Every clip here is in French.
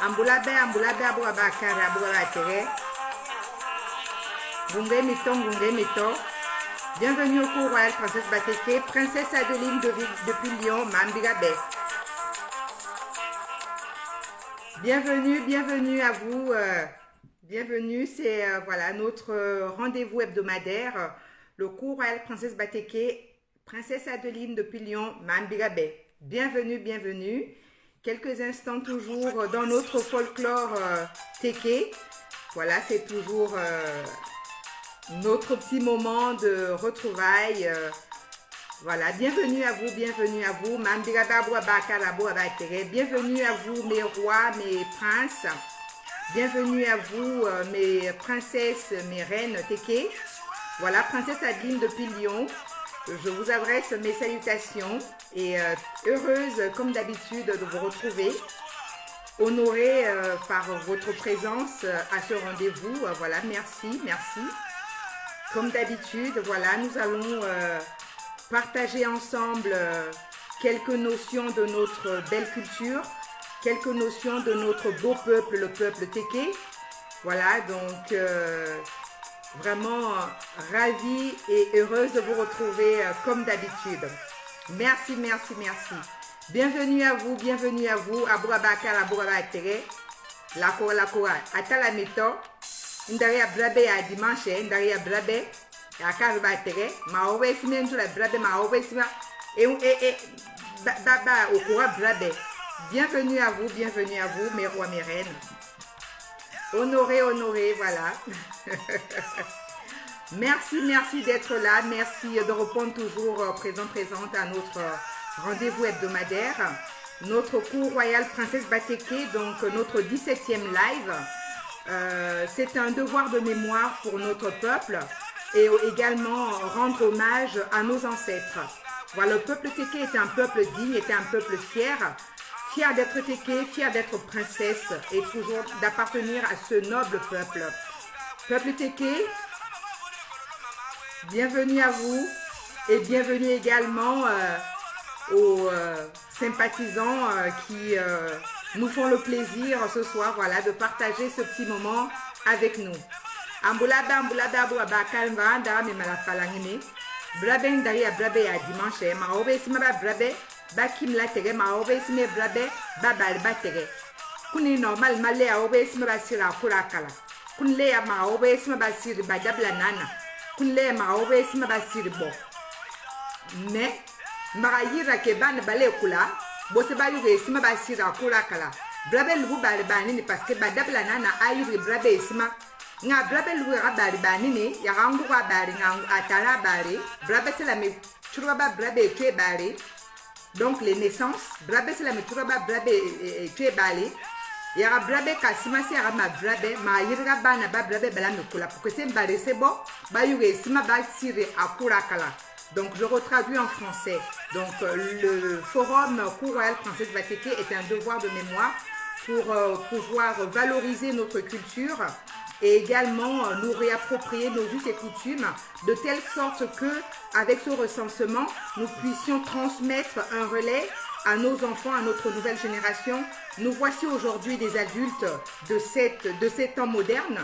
Ambulabe, Abouabakara, Abouabatere. Gunge Mito. Bienvenue au cours royal, princesse Bateke, princesse Adeline depuis Lyon, Mambigabé. Bienvenue à vous. Bienvenue, c'est voilà notre rendez-vous hebdomadaire. Le cours royal, princesse Bateke, princesse Adeline depuis Lyon, Mambigabé. Bienvenue. Quelques instants toujours dans notre folklore Teke. Voilà, c'est toujours notre petit moment de retrouvailles. Voilà, bienvenue à vous. Bienvenue à vous, mes rois, mes princes. Bienvenue à vous, mes princesses, mes reines Teke. Voilà, princesse Adeline depuis Lyon. Je vous adresse mes salutations et heureuse comme d'habitude de vous retrouver, honorée par votre présence à ce rendez-vous. Voilà, merci. Comme d'habitude, voilà, nous allons partager ensemble quelques notions de notre belle culture, quelques notions de notre beau peuple, le peuple Teke. Voilà, donc vraiment ravie et heureuse de vous retrouver comme d'habitude. Merci. Bienvenue à vous, Abouabakar, Abouabatere, la Kora, Atalamito, Ndaria Brabe à dimanche, Ndaria Brabe, à Karabatere, Maowe Simentu la Brabe, Maowe Sima, et Baba au Kora Brabe. Bienvenue à vous, mes rois, mes reines. Honoré, voilà. Merci d'être là. Merci de répondre toujours présente à notre rendez-vous hebdomadaire. Notre cours royal Princesse Bateke, donc notre 17e live. C'est un devoir de mémoire pour notre peuple et également rendre hommage à nos ancêtres. Voilà, le peuple Teke est un peuple digne, est un peuple fier d'être Teke, fier d'être princesse et toujours d'appartenir à ce noble peuple. Peuple Teke, bienvenue à vous et bienvenue également aux sympathisants qui nous font le plaisir ce soir, voilà, de partager ce petit moment avec nous. Ambulada Abouabakar, Dame Malafalangine, Braben Daria Brabe à dimanche, Maobe Simaba Brabe. Bakim la tere ma obe sime brabe babal batere kuni normal male a obe sime basira kurakala kun le ma obe sime basiri badabla nana kun le ma obe sime basiri bo ne marayira ke ban bale kula bo se bayu ke sime basira kurakala Brabe lugu bari banini parce que badabla nana ayuri brabe isma. Nga brabe lugu bari banini ya rangu bari nga atara bari. Brabe c'est la me churaba brabe ke bari. Donc les naissances, brabe c'est la me churaba brabe ke bari. Yara brabe kasima si yara ma brabe ma yira bana ba brabe bala me kula pour que c'est bari c'est bon ba yure isma ba sire akura kala. Donc je retraduis en français. Donc le forum Cour royale Princesse Batéké est un devoir de mémoire pour pouvoir valoriser notre culture et également nous réapproprier nos us et coutumes de telle sorte que avec ce recensement nous puissions transmettre un relais à nos enfants, à notre nouvelle génération. Nous voici aujourd'hui des adultes de ces temps modernes,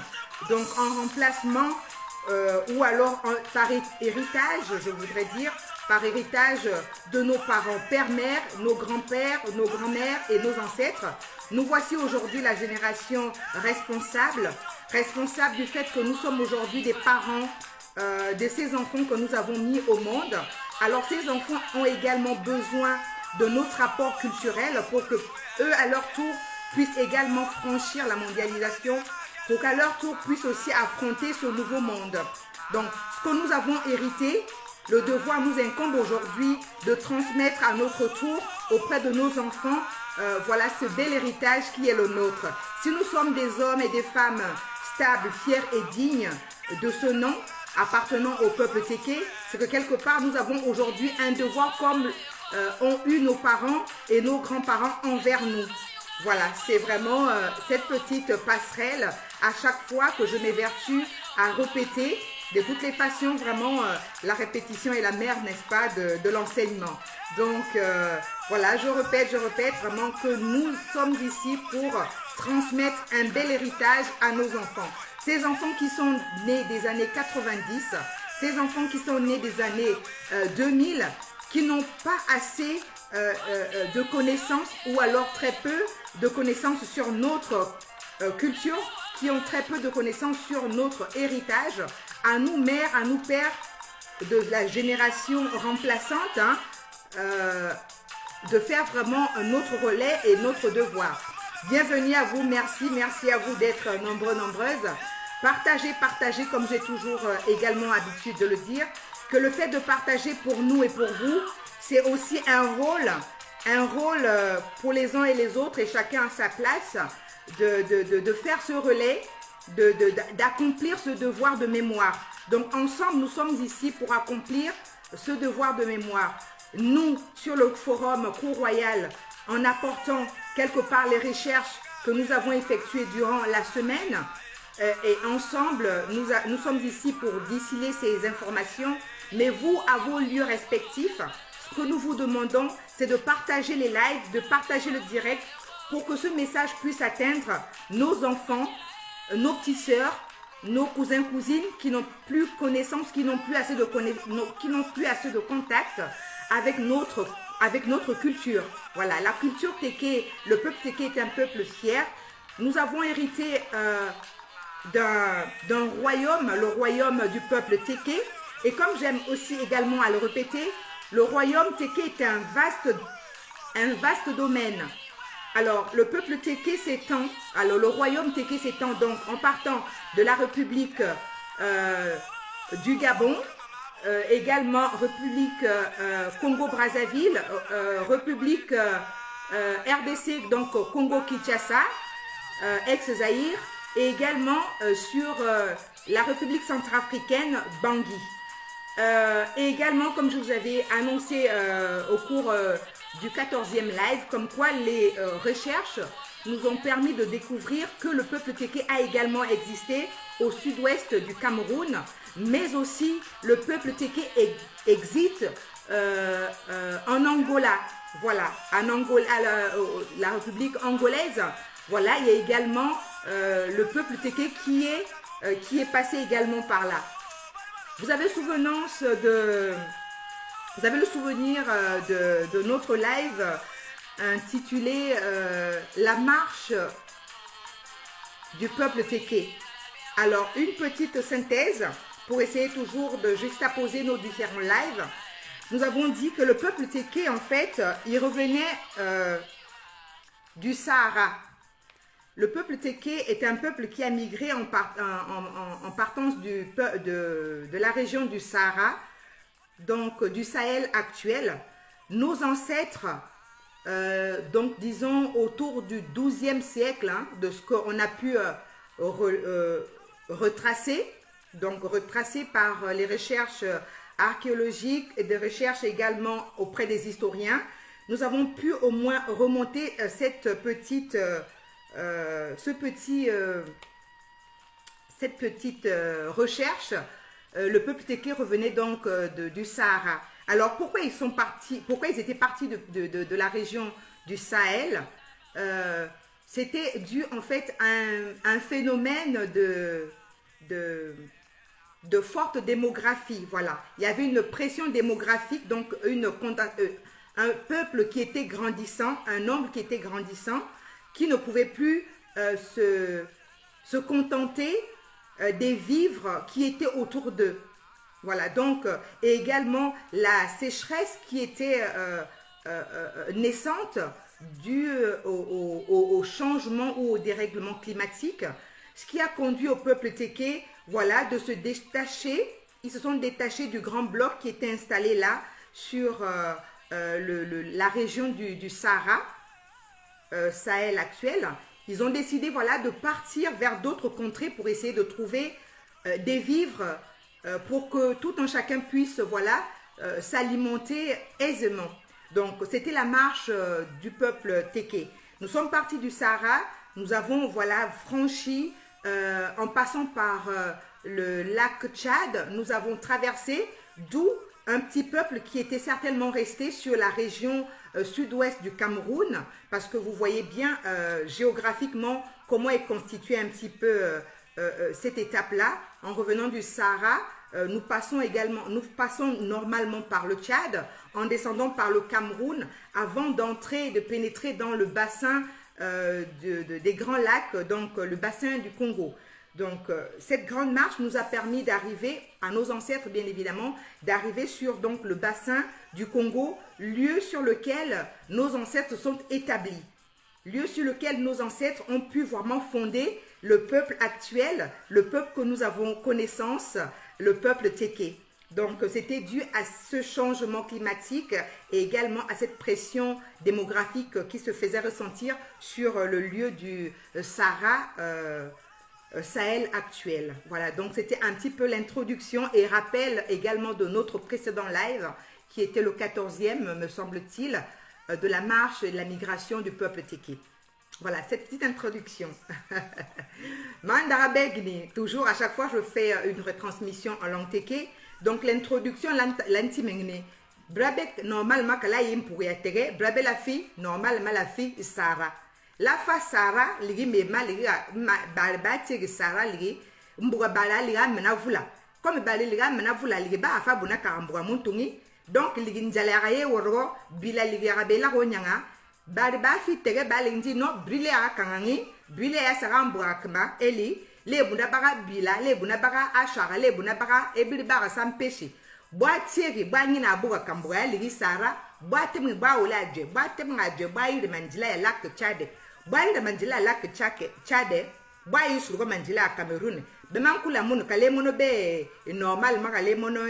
donc en remplacement ou alors par héritage, je voudrais dire, par héritage de nos parents, père-mère, nos grands-pères, nos grands-mères et nos ancêtres. Nous voici aujourd'hui la génération responsable du fait que nous sommes aujourd'hui des parents de ces enfants que nous avons mis au monde. Alors ces enfants ont également besoin de notre apport culturel pour que eux à leur tour puissent également franchir la mondialisation, pour qu'à leur tour puissent aussi affronter ce nouveau monde. Donc ce que nous avons hérité, le devoir nous incombe aujourd'hui de transmettre à notre tour auprès de nos enfants voilà ce bel héritage qui est le nôtre. Si nous sommes des hommes et des femmes stables, fiers et dignes de ce nom appartenant au peuple Téké, c'est que quelque part nous avons aujourd'hui un devoir comme ont eu nos parents et nos grands-parents envers nous. Voilà, c'est vraiment cette petite passerelle à chaque fois que je m'évertue à répéter. De toutes les façons, vraiment, la répétition est la mère, n'est-ce pas, de l'enseignement. Donc, voilà, je répète vraiment que nous sommes ici pour transmettre un bel héritage à nos enfants. Ces enfants qui sont nés des années 90, ces enfants qui sont nés des années 2000, qui n'ont pas assez de connaissances ou alors très peu de connaissances sur notre culture, qui ont très peu de connaissances sur notre héritage, à nous mères, à nous pères de la génération remplaçante, hein, de faire vraiment notre relais et notre devoir. Bienvenue à vous, merci à vous d'être nombreux, nombreuses. Partagez comme j'ai toujours également l'habitude de le dire, que le fait de partager pour nous et pour vous, c'est aussi un rôle pour les uns et les autres et chacun à sa place de faire ce relais, d'accomplir ce devoir de mémoire. Donc ensemble, nous sommes ici pour accomplir ce devoir de mémoire. Nous, sur le forum Cour royale, en apportant quelque part les recherches que nous avons effectuées durant la semaine, et ensemble, nous sommes ici pour distiller ces informations, mais vous, à vos lieux respectifs, ce que nous vous demandons, c'est de partager les lives, de partager le direct pour que ce message puisse atteindre nos enfants, nos petites sœurs, nos cousins, cousines qui n'ont plus connaissance, qui n'ont plus assez de contact avec notre culture. Voilà, la culture Téké, le peuple Téké est un peuple fier. Nous avons hérité d'un royaume, le royaume du peuple Téké. Et comme j'aime aussi également à le répéter, le royaume Téké est un vaste domaine. Alors, le peuple Téké s'étend, alors le royaume Téké s'étend donc en partant de la République du Gabon, également République Congo-Brazzaville, République RDC, donc Congo-Kinshasa, ex-Zaïre, et également sur la République centrafricaine, Bangui. Et également, comme je vous avais annoncé au cours du 14e live, comme quoi les recherches nous ont permis de découvrir que le peuple Téké a également existé au sud-ouest du Cameroun, mais aussi le peuple Téké existe en Angola. Voilà, en Angola, la République angolaise. Voilà, il y a également le peuple Téké qui est passé également par là. Vous avez le souvenir de notre live intitulé La marche du peuple Téké. Alors, une petite synthèse pour essayer toujours de juxtaposer nos différents lives. Nous avons dit que le peuple Téké, en fait, il revenait du Sahara. Le peuple Téké est un peuple qui a migré en partance de la région du Sahara, donc du Sahel actuel. Nos ancêtres, donc disons autour du XIIe siècle, hein, de ce qu'on a pu retracer, donc retracé par les recherches archéologiques et des recherches également auprès des historiens, nous avons pu au moins remonter cette petite recherche. Le peuple Téké revenait donc du Sahara. Alors pourquoi ils étaient partis de la région du Sahel? C'était dû en fait à un phénomène de forte démographie. Voilà, il y avait une pression démographique, donc un peuple qui était grandissant, un nombre qui était grandissant, qui ne pouvait plus se contenter des vivres qui étaient autour d'eux. Voilà, donc, et également la sécheresse qui était naissante due au changement ou au dérèglement climatique, ce qui a conduit au peuple Téké, voilà, de se détacher. Ils se sont détachés du grand bloc qui était installé là sur la région du Sahara, Sahel actuel. Ils ont décidé, voilà, de partir vers d'autres contrées pour essayer de trouver des vivres pour que tout un chacun puisse, voilà, s'alimenter aisément. Donc, c'était la marche du peuple Téké. Nous sommes partis du Sahara, nous avons, voilà, franchi en passant par le lac Tchad, nous avons traversé, d'où un petit peuple qui était certainement resté sur la région sud-ouest du Cameroun, parce que vous voyez bien géographiquement comment est constituée un petit peu cette étape-là. En revenant du Sahara, nous passons normalement par le Tchad, en descendant par le Cameroun, avant d'entrer et de pénétrer dans le bassin des grands lacs, donc le bassin du Congo. Donc, cette grande marche nous a permis d'arriver, à nos ancêtres bien évidemment, d'arriver sur donc, le bassin du Congo, lieu sur lequel nos ancêtres sont établis, lieu sur lequel nos ancêtres ont pu vraiment fonder le peuple actuel, le peuple que nous avons connaissance, le peuple Téké. Donc, c'était dû à ce changement climatique et également à cette pression démographique qui se faisait ressentir sur le lieu du Sahara Sahel actuel. Voilà, donc c'était un petit peu l'introduction et rappel également de notre précédent live qui était le 14e, me semble-t-il, de la marche et de la migration du peuple Téké. Voilà, cette petite introduction. Mandarabegni, toujours à chaque fois je fais une retransmission en langue Téké. Donc l'introduction, l'antimengni. Brabek normalement kala yim pour yatege, brabe la fille, normalement la fille Sarah. La fa Sarah, ligi mema ligi balbati Sarah ligi mbuga bala liga menavula. Comme bala liga menavula ligi ba afa bunaka mbuga muntungi. Donc ligi njalaraye woro bila ligi rabela ronyanga. Balba fi tege balingi no brile a kangangi, brile a sara mbuga kma eli. Les bunabaga bila, les bunabaga ashara, les bunabaga ebilibaga sans péché. Boa tieri, boa nina buga kambuga ligi Sarah, boa temi boa olaje, boa temi aje, boa iri manjila ya lak Tchad. Boa iri manjila ya lak Tchad, boa iri surugo manjila ya Cameroun. Beman kula munu kale mono be normal ma kale mono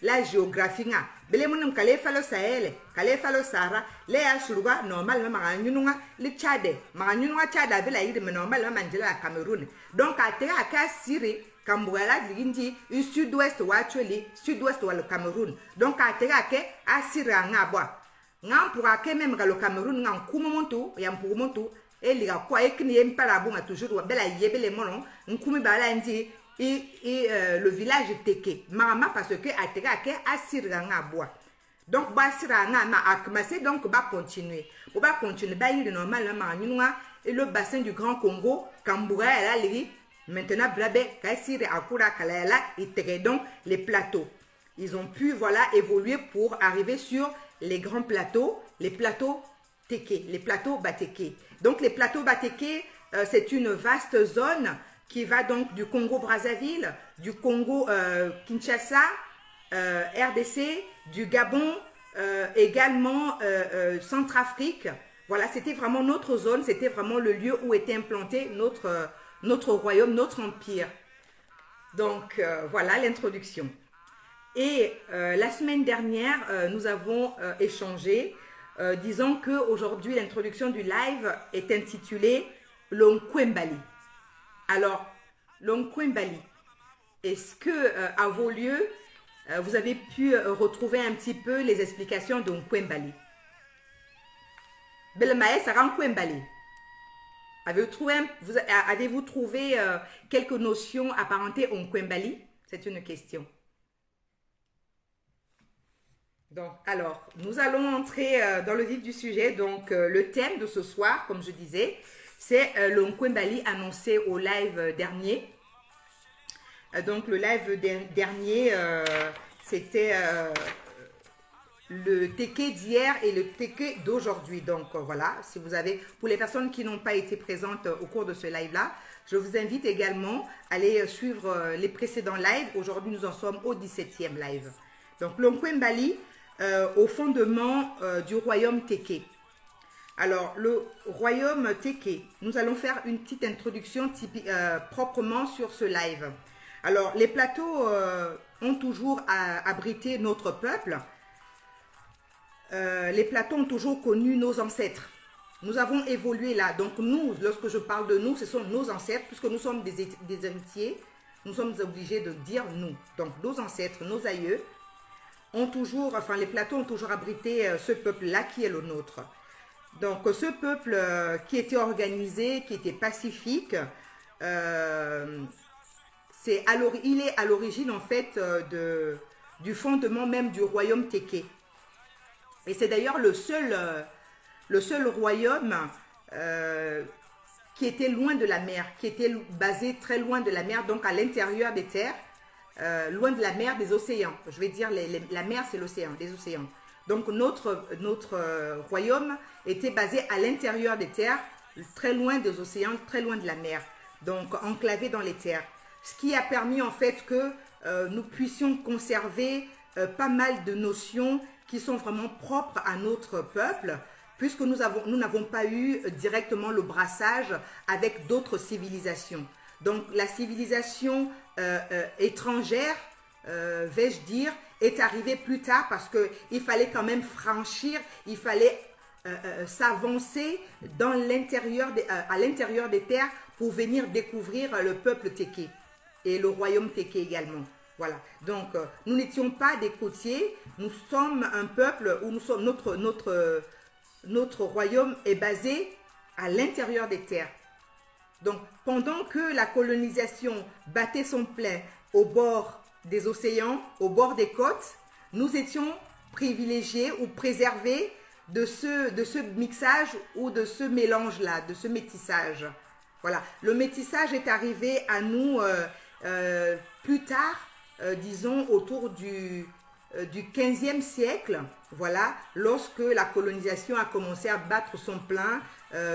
la géographie nga. Bele mono kale falo Sahel, kale falo Sahara, le ya suruga normal ma nyununga le Tchad. Ma nyununga Tchad avela iri normal ma manjila ya Cameroun. Donc à terre à Kassiri, Kambouala Lindi, sud-ouest ou actuellement, sud-ouest ou le Cameroun. Donc à terre à Sira Ngabwa. Ngam pour à même le Cameroun, Ngam Koumontou, Yam pour Montou, et les quoi et qui n'est pas la bonne toujours, bella yébele monon, Nkumi Balandi, et le village Téké. Mama parce que à terre à Sira Ngabwa. Donc, Basira Ngama a commencé, donc, va continuer. On va continuer, bah, il est normalement, et le bassin du Grand Congo, Kamboura, elle a les maintenant, Blabe, Kassiri, Akura, Kalayala, et donc les plateaux. Ils ont pu, voilà, évoluer pour arriver sur les grands plateaux, les plateaux Téké, les plateaux Batéké. Donc, les plateaux Batéké, c'est une vaste zone qui va donc du Congo-Brazzaville, du Congo-Kinshasa, RDC, du Gabon, également Centrafrique, Voilà, c'était vraiment notre zone, c'était vraiment le lieu où était implanté notre royaume, notre empire. Donc, voilà l'introduction. Et la semaine dernière, nous avons échangé, disant qu'aujourd'hui, l'introduction du live est intitulée Lonkwembali. Alors, Lonkwembali, est-ce que à vos lieux, vous avez pu retrouver un petit peu les explications de Lonkwembali? Belmae Sarah Lonkwembali. Avez-vous trouvé quelques notions apparentées au Lonkwembali? C'est une question. Donc, alors, nous allons entrer dans le vif du sujet. Donc, le thème de ce soir, comme je disais, c'est le Lonkwembali annoncé au live dernier. Donc, le live dernier, c'était le Teke d'hier et le Teke d'aujourd'hui. Donc, voilà, si vous avez, pour les personnes qui n'ont pas été présentes au cours de ce live-là, je vous invite également à aller suivre les précédents lives. Aujourd'hui, nous en sommes au 17e live. Donc, Lonkwembali, au fondement du royaume Teke. Alors, le royaume Teke, nous allons faire une petite introduction proprement sur ce live. Alors, les plateaux ont toujours abrité notre peuple. Les plateaux ont toujours connu nos ancêtres. Nous avons évolué là. Donc, nous, lorsque je parle de nous, ce sont nos ancêtres, puisque nous sommes des héritiers. Nous sommes obligés de dire nous. Donc, nos ancêtres, nos aïeux, ont toujours, enfin les plateaux ont toujours abrité ce peuple-là qui est le nôtre. Donc ce peuple qui était organisé, qui était pacifique, il est à l'origine en fait du fondement même du royaume Teke. Et c'est d'ailleurs le seul royaume qui était loin de la mer, qui était basé très loin de la mer, donc à l'intérieur des terres. Loin de la mer, des océans. Je vais dire, la mer, c'est l'océan, des océans. Donc, notre royaume était basé à l'intérieur des terres, très loin des océans, très loin de la mer. Donc, enclavé dans les terres. Ce qui a permis, en fait, que nous puissions conserver pas mal de notions qui sont vraiment propres à notre peuple, puisque nous n'avons pas eu directement le brassage avec d'autres civilisations. Donc, la civilisation étrangère, vais-je dire, est arrivée plus tard parce qu'il fallait quand même franchir, il fallait s'avancer à l'intérieur des terres pour venir découvrir le peuple Teke et le royaume Teke également. Voilà. Donc, nous n'étions pas des côtiers, nous sommes un peuple où notre royaume est basé à l'intérieur des terres. Donc, pendant que la colonisation battait son plein au bord des océans, au bord des côtes, nous étions privilégiés ou préservés de ce mixage ou de ce mélange-là, de ce métissage. Voilà. Le métissage est arrivé à nous plus tard, disons autour du 15e siècle, voilà, lorsque la colonisation a commencé à battre son plein.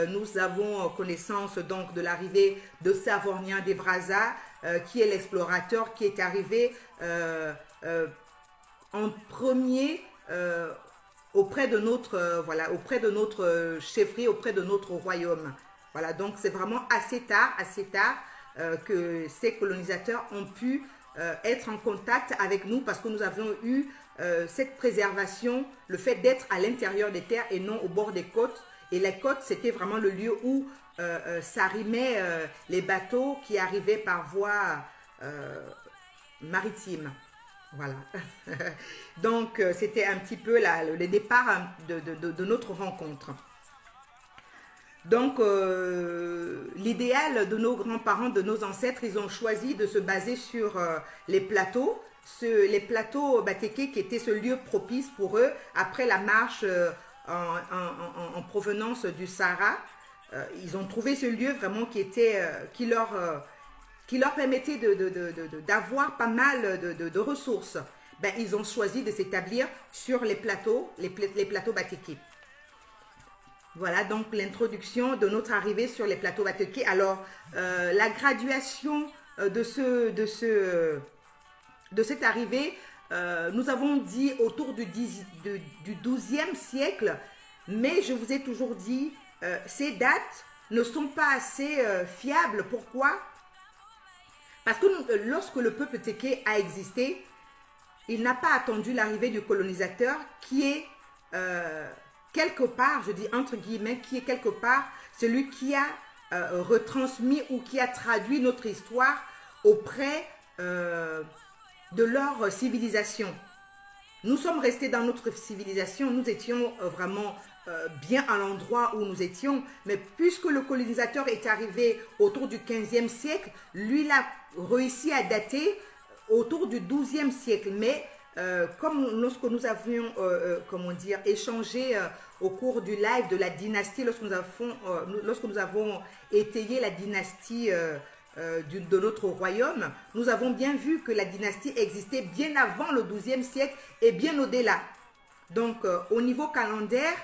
Nous avons connaissance donc de l'arrivée de Savorgnan des Brazza, qui est l'explorateur qui est arrivé en premier auprès de notre chefferie, auprès de notre royaume. Voilà, donc c'est vraiment assez tard que ces colonisateurs ont pu être en contact avec nous parce que nous avons eu cette préservation, le fait d'être à l'intérieur des terres et non au bord des côtes. Et les côtes, c'était vraiment le lieu où s'arrimaient les bateaux qui arrivaient par voie maritime. Voilà. Donc, c'était un petit peu le départ de notre rencontre. Donc, l'idéal de nos grands-parents, de nos ancêtres, ils ont choisi de se baser sur les plateaux. Les plateaux Teke qui étaient ce lieu propice pour eux après la marche en provenance du Sahara. Ils ont trouvé ce lieu vraiment qui leur permettait d'avoir pas mal de ressources. Ils ont choisi de s'établir sur les plateaux Teke. Voilà donc l'introduction de notre arrivée sur les plateaux Teke. Alors, la graduation de cette arrivée, nous avons dit autour du 12e siècle, mais je vous ai toujours dit, ces dates ne sont pas assez fiables. Pourquoi? Parce que lorsque le peuple Téké a existé, il n'a pas attendu l'arrivée du colonisateur qui est quelque part, je dis entre guillemets, qui est quelque part celui qui a retransmis ou qui a traduit notre histoire auprès de leur civilisation. Nous sommes restés dans notre civilisation, nous étions vraiment bien à l'endroit où nous étions, mais puisque le colonisateur est arrivé autour du 15e siècle, lui, il a réussi à dater autour du 12e siècle. Mais comme lorsque nous avions, comment dire, échangé au cours du live de la dynastie, lorsque nous avons étayé la dynastie de notre royaume, nous avons bien vu que la dynastie existait bien avant le 12e siècle et bien au-delà. Donc, au niveau calendaire,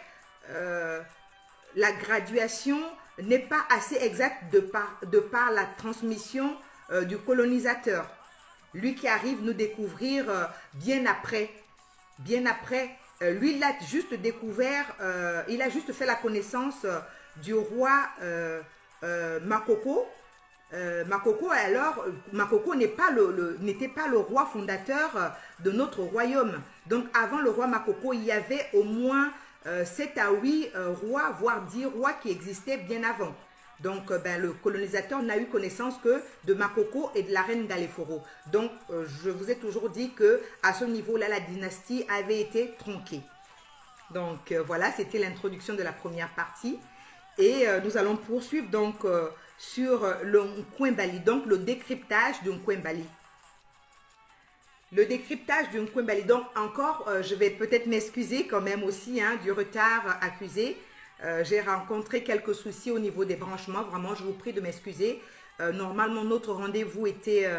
la graduation n'est pas assez exacte de par la transmission du colonisateur. Lui qui arrive nous découvrir bien après. Bien après, lui, il a juste découvert, il a juste fait la connaissance du roi Makoko. Makoko n'était pas le roi fondateur de notre royaume. Donc, avant le roi Makoko, il y avait au moins 7 à 8 rois, voire 10 rois qui existaient bien avant. Donc, le colonisateur n'a eu connaissance que de Makoko et de la reine Galeforo. Donc, je vous ai toujours dit que à ce niveau-là, la dynastie avait été tronquée. Donc, voilà, c'était l'introduction de la première partie. Et nous allons poursuivre donc sur le Nkoumbali, donc le décryptage du Nkoumbali. Le décryptage du Nkoumbali, donc encore, je vais peut-être m'excuser quand même aussi du retard accusé. J'ai rencontré quelques soucis au niveau des branchements. Vraiment, je vous prie de m'excuser. Normalement, notre rendez-vous était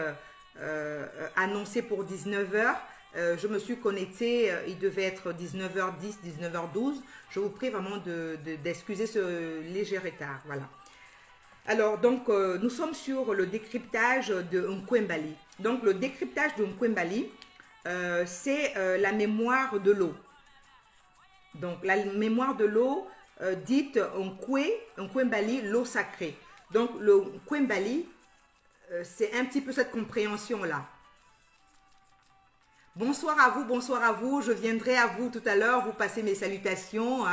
annoncé pour 19 h. Je me suis connectée, il devait être 19h10, 19h12. Je vous prie vraiment d'excuser ce léger retard. Voilà. Alors, donc, nous sommes sur le décryptage de Nkoumbali. Donc, le décryptage de Nkoumbali, c'est la mémoire de l'eau. Donc, la mémoire de l'eau, dite Nkoumbali, l'eau sacrée. Donc, le Nkoumbali, c'est un petit peu cette compréhension-là. Bonsoir à vous. Je viendrai à vous tout à l'heure, vous passer mes salutations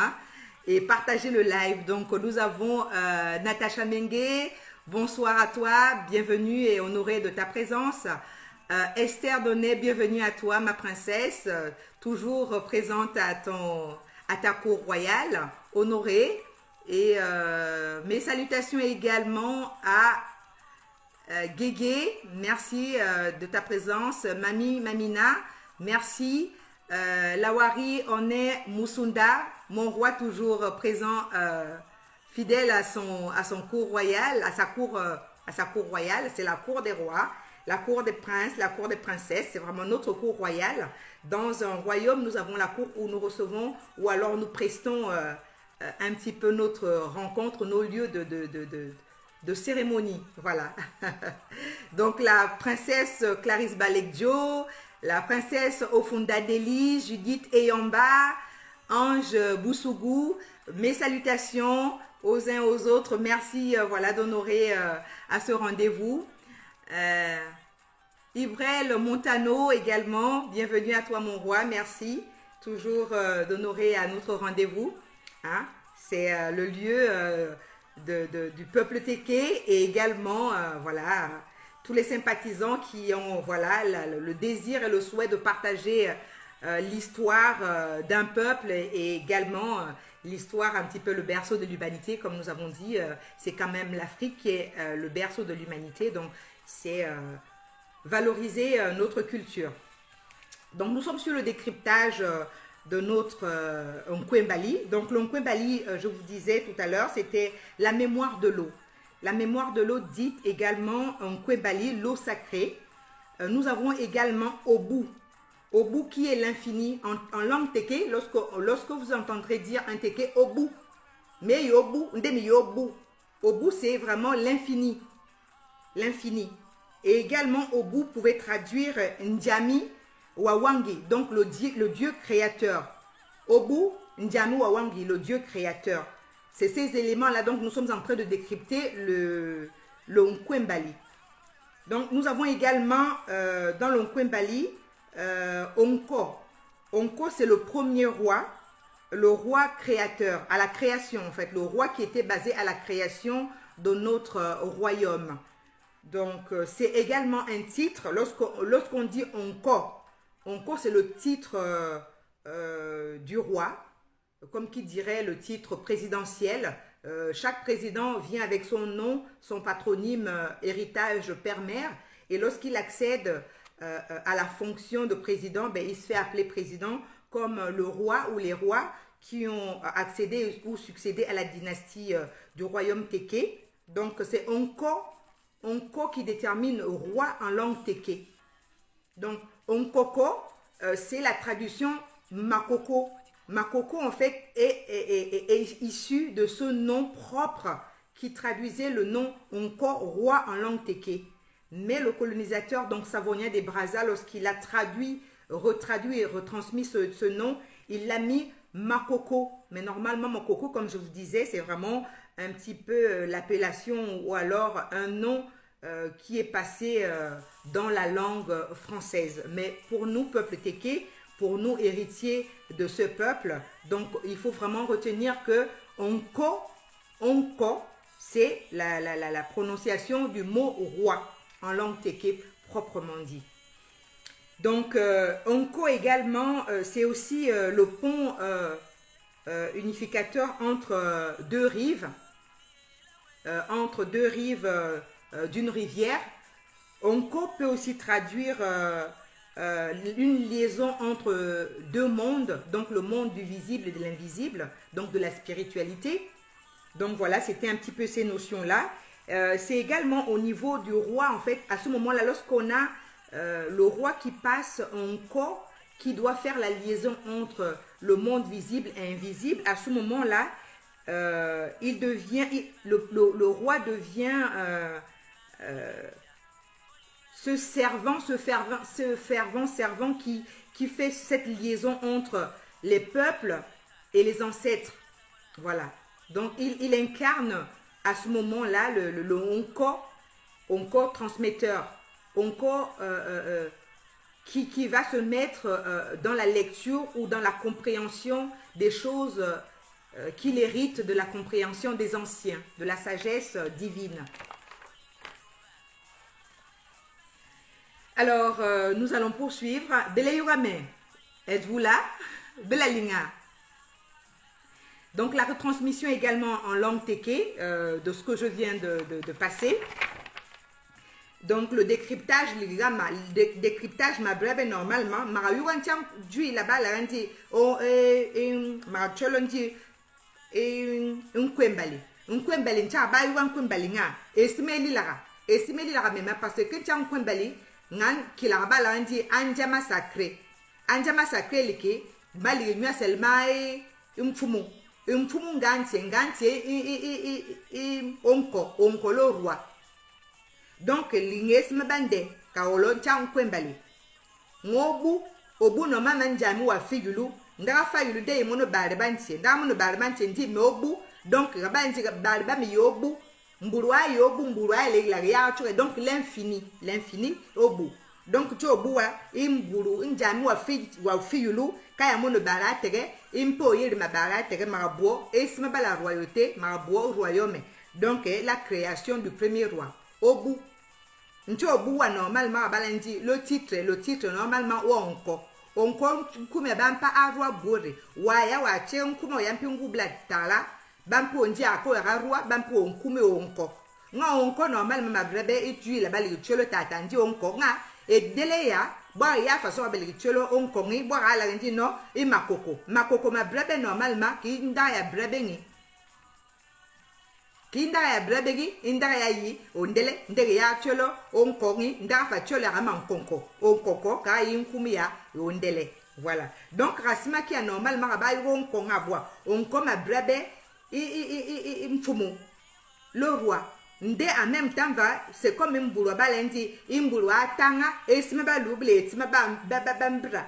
et partager le live. Donc, nous avons Natacha Mengue. Bonsoir à toi, bienvenue et honorée de ta présence. Esther Donnet, bienvenue à toi, ma princesse, toujours présente à ta cour royale, honorée. Et mes salutations également à Guégué, merci de ta présence. Mamina, merci. Lawari One Musunda, mon roi toujours présent, fidèle à son cour royal, à sa cour royale. C'est la cour des rois, la cour des princes, la cour des princesses. C'est vraiment notre cour royale. Dans un royaume, nous avons la cour où nous recevons ou alors nous prestons un petit peu notre rencontre, nos lieux de cérémonie. Voilà. Donc la princesse Clarisse Balegjo, la princesse Ofunda Deli, Judith Eyamba, Ange Boussougou, mes salutations aux uns aux autres. Merci voilà, d'honorer à ce rendez-vous. Ibrel Montano également, bienvenue à toi mon roi, merci toujours d'honorer à notre rendez-vous. C'est le lieu du peuple Téké et également voilà, tous les sympathisants qui ont voilà, le désir et le souhait de partager l'histoire d'un peuple et également l'histoire, un petit peu le berceau de l'humanité. Comme nous avons dit, c'est quand même l'Afrique qui est le berceau de l'humanité, donc c'est valoriser notre culture. Donc nous sommes sur le décryptage de notre Nkoumbali. Donc le Nkoumbali, je vous disais tout à l'heure, c'était la mémoire de l'eau. La mémoire de l'eau dite également Nkoumbali, l'eau sacrée. Nous avons également Obu. Obu qui est l'infini. En langue Téké, lorsque vous entendrez dire un Téké, Obu. Mais Obu, Obu. Obu, c'est vraiment l'infini. L'infini. Et également, Obu pouvait traduire Ndjami Wawangi, donc le dieu créateur. Obu, Ndianu Wawangi, le Dieu créateur. C'est ces éléments-là, donc nous sommes en train de décrypter le Nkwembali. Donc nous avons également dans le Nkwembali Onko. Onko, c'est le premier roi, le roi créateur, à la création en fait, le roi qui était basé à la création de notre royaume. Donc c'est également un titre, lorsqu'on dit Onko, Onko c'est le titre du roi, comme qui dirait le titre présidentiel. Chaque président vient avec son nom, son patronyme, héritage père-mère, et lorsqu'il accède à la fonction de président, ben, il se fait appeler président comme le roi ou les rois qui ont accédé ou succédé à la dynastie du royaume Téké. Donc c'est Onko qui détermine roi en langue Téké. Donc Onkoko, c'est la traduction Makoko. Makoko en fait est issu de ce nom propre qui traduisait le nom Onko, roi en langue Téké. Mais le colonisateur, donc Savonien des Brazza, lorsqu'il a retraduit et retransmis ce nom, il l'a mis Makoko. Mais normalement, Makoko, comme je vous disais, c'est vraiment un petit peu l'appellation ou alors un nom qui est passé dans la langue française. Mais pour nous, peuple Téké, pour nous, héritiers de ce peuple, donc il faut vraiment retenir que Onko, c'est la prononciation du mot roi en langue Téké proprement dit. Donc Onko également, c'est aussi le pont unificateur entre deux rives, d'une rivière. Onko peut aussi traduire une liaison entre deux mondes, donc le monde du visible et de l'invisible, donc de la spiritualité. Donc voilà, c'était un petit peu ces notions-là. C'est également au niveau du roi, en fait, à ce moment-là, lorsqu'on a le roi qui passe en Onko, qui doit faire la liaison entre le monde visible et invisible, à ce moment-là, le roi devient ce fervent servant qui fait cette liaison entre les peuples et les ancêtres. Voilà. Donc, il incarne à ce moment-là le Onko transmetteur. Onko qui va se mettre dans la lecture ou dans la compréhension des choses qu'il hérite de la compréhension des anciens, de la sagesse divine. Alors, nous allons poursuivre. Belayurame, êtes-vous là? Belalinga. Donc, la retransmission également en langue Téké de ce que je viens de passer. Donc, le décryptage, ma brève normalement, Marayuantiam, du là-bas, la rendi, Maracholonti, un Kwembali. Un Kwembali, tcha, Bayuan Kwembali, Esmeli Lara, même parce que tcha un Kwembali, Nan, qui là-bas, la rendi, Anjama sacré. Anjama sacré, liké, Bali, Nua Selmae, Mfumu Ngantie, Onko le roi. Donc, l'ingésme bande, Kaolo Tchan Kwembali. Obu no maman jamu wa figulu, Ndara fayulu de mono barbantie, Damono barbantie ndi me obu, donc Rabanti barba mi yobu, Mburwa la riature, donc l'infini obu. Donc tu obu wa imburu, Njamu wa figulu, Kaya mono baratere, Impo yir ma baratere marabo, et smaba la royauté, marabo royaume. Donc la création du premier roi. Obu. Nti obu wa normalement balanji le titre normalement ou onko kume bampa arwa bore wa ya wa che nkume ya mpingu blatala bampo nji ako ya roi bampo onkume onko nga onko normalement mabrebe etu la bali chelo tata nji onko nga edele ya ba ya façon bali chelo onko ngi bo ala nji no e makoko mabrebe normalement ki nda ya brebe ngi Kinda ya brabegi, inda ya yi, ondele, ndege ya cholo, onkongi, nda fa cholo ya mankonko, onkoko, ka yinkumi ya, ondele. Voilà. Donc, rasima qui a normalement rabaye onkong à bois, onkom a brabe, mfumu, le roi. Nde en même temps va, c'est comme mbulwa balendi, mbulwa tanga, et si me ba l'oublier, si me ba bambra.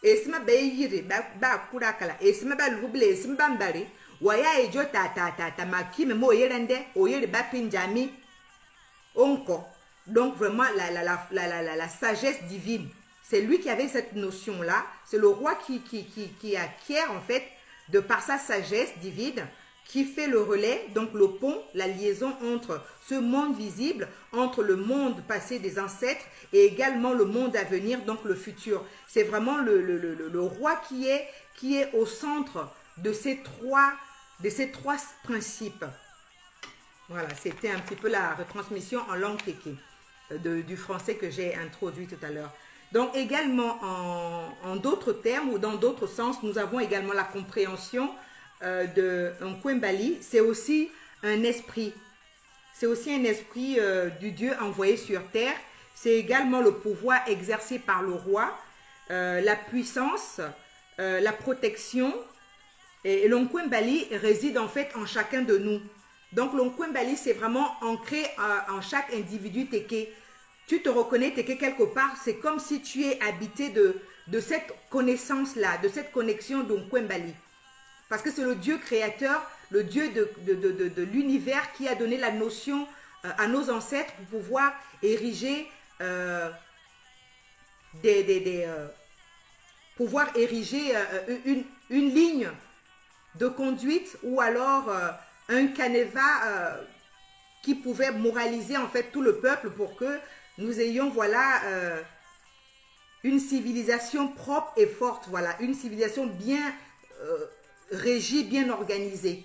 esima ba yiri ba kura kala esima ba luble esima ba mbari waya ejo ta makime mo yerende o yiri ba pinjami onko. Donc vraiment la sagesse divine, c'est lui qui avait cette notion là, c'est le roi qui acquiert en fait de par sa sagesse divine, qui fait le relais, donc le pont, la liaison entre ce monde visible, entre le monde passé des ancêtres et également le monde à venir, donc le futur. C'est vraiment le roi qui est au centre de ces trois principes. Voilà, c'était un petit peu la retransmission en langue kéké du français que j'ai introduit tout à l'heure. Donc également en d'autres termes ou dans d'autres sens, nous avons également la compréhension de Nkwembali. C'est aussi un esprit. C'est aussi un esprit du Dieu envoyé sur terre. C'est également le pouvoir exercé par le roi, la puissance, la protection. Et l'Nkwembali réside en fait en chacun de nous. Donc l'Nkwembali, c'est vraiment ancré en chaque individu téké. Tu te reconnais téké quelque part, c'est comme si tu es habité de cette connaissance-là, de cette connexion d'Nkwembali. Parce que c'est le Dieu créateur, le Dieu de l'univers qui a donné la notion à nos ancêtres pour pouvoir ériger une ligne de conduite ou alors un canevas qui pouvait moraliser en fait tout le peuple pour que nous ayons voilà une civilisation propre et forte, voilà, une civilisation bien régie, bien organisée.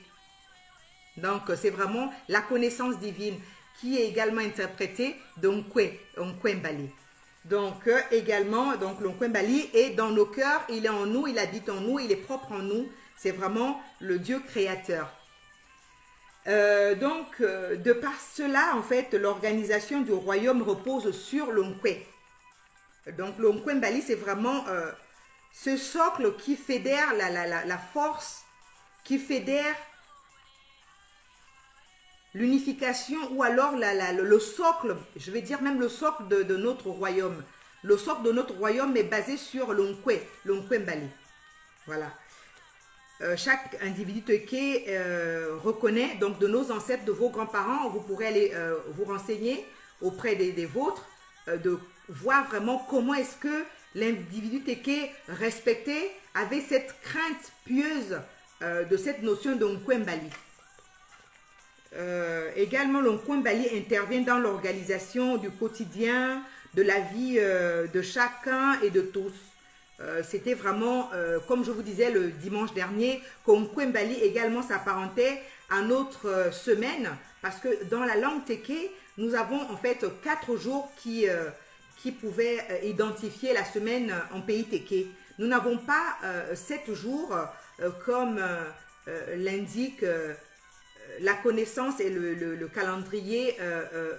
Donc c'est vraiment la connaissance divine qui est également interprétée d'Nkwembali. Donc également, donc l'Nkwembali est dans nos cœurs, il est en nous, il habite en nous, il est propre en nous. C'est vraiment le Dieu créateur. De par cela, en fait, l'organisation du royaume repose sur l'Nkwe. Donc l'Nkwembali, c'est vraiment ce socle qui fédère la force, qui fédère l'unification ou alors le socle, je vais dire même le socle de notre royaume. Le socle de notre royaume est basé sur l'Nkwembali. Voilà. Chaque individu téké reconnaît, donc de nos ancêtres, de vos grands-parents, vous pourrez aller vous renseigner auprès des vôtres, de voir vraiment comment est-ce que l'individu téké respecté avait cette crainte pieuse de cette notion de Nkwembali. Également, l'Nkwembali intervient dans l'organisation du quotidien, de la vie de chacun et de tous. C'était vraiment, comme je vous disais le dimanche dernier, qu'Nkwembali également s'apparentait à notre semaine, parce que dans la langue téké, nous avons en fait 4 jours qui pouvaient identifier la semaine en pays téké. Nous n'avons pas 7 jours comme l'indique la connaissance et le calendrier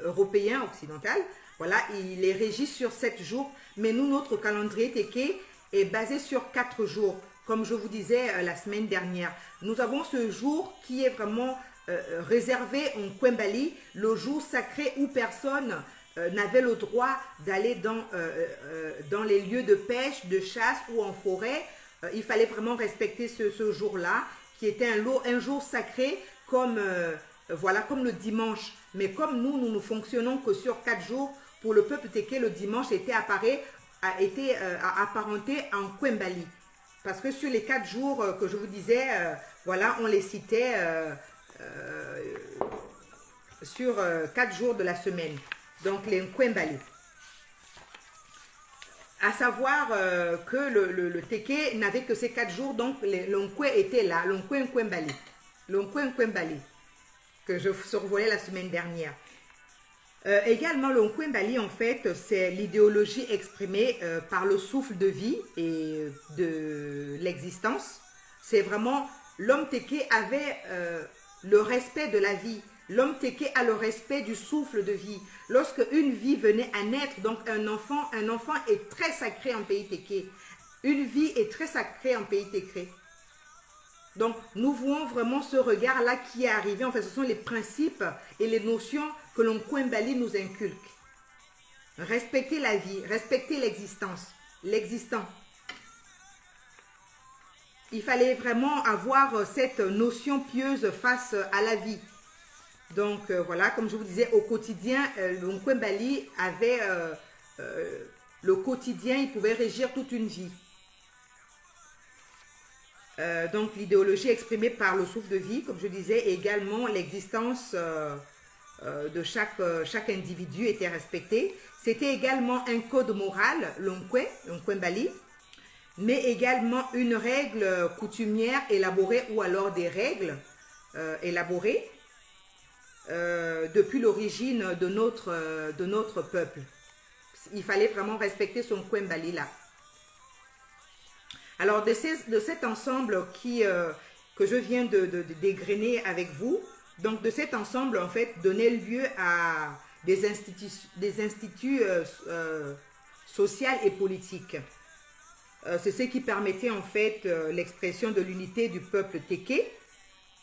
européen occidental. Voilà, il est régi sur 7 jours, mais nous, notre calendrier téké est basé sur 4 jours, comme je vous disais la semaine dernière. Nous avons ce jour qui est vraiment réservé en Nkwembali, le jour sacré où personne n'avait le droit d'aller dans les lieux de pêche, de chasse ou en forêt. Il fallait vraiment respecter ce jour-là, qui était un jour sacré comme, voilà, comme le dimanche. Mais comme nous ne fonctionnons que sur 4 jours, pour le peuple téké, le dimanche était apparenté à Nkwembali. Parce que sur les 4 jours que je vous disais, voilà, on les citait sur 4 jours de la semaine. Donc les Nkwembali. À savoir que le téké n'avait que ces 4 jours, donc l'Nkwe était là, l'Nkwe Nkwembali. L'Nkwe Nkwembali, que je survolais la semaine dernière. Également, l'Nkwembali, en fait, c'est l'idéologie exprimée par le souffle de vie et de l'existence. C'est vraiment, l'homme téké avait le respect de la vie. L'homme téké a le respect du souffle de vie. Lorsque une vie venait à naître, donc un enfant est très sacré en pays téké. Une vie est très sacrée en pays téké. Donc, nous voyons vraiment ce regard-là qui est arrivé. En fait, ce sont les principes et les notions que l'Nkwembali nous inculque. Respecter la vie, respecter l'existence, l'existant. il fallait vraiment avoir cette notion pieuse face à la vie. Donc voilà, comme je vous disais, au quotidien, le Nkwembali avait le quotidien, il pouvait régir toute une vie. Donc l'idéologie exprimée par le souffle de vie, comme je disais, et également l'existence de chaque individu était respectée. C'était également un code moral, le Nkwembali, mais également une règle coutumière élaborée ou alors des règles élaborées depuis l'origine de notre peuple. Il fallait vraiment respecter son Nkwembali là. Alors, de cet ensemble que je viens de dégrainer avec vous, donc de cet ensemble, en fait, donnait lieu à des instituts sociaux et politiques. C'est ce qui permettait, en fait, l'expression de l'unité du peuple Téké,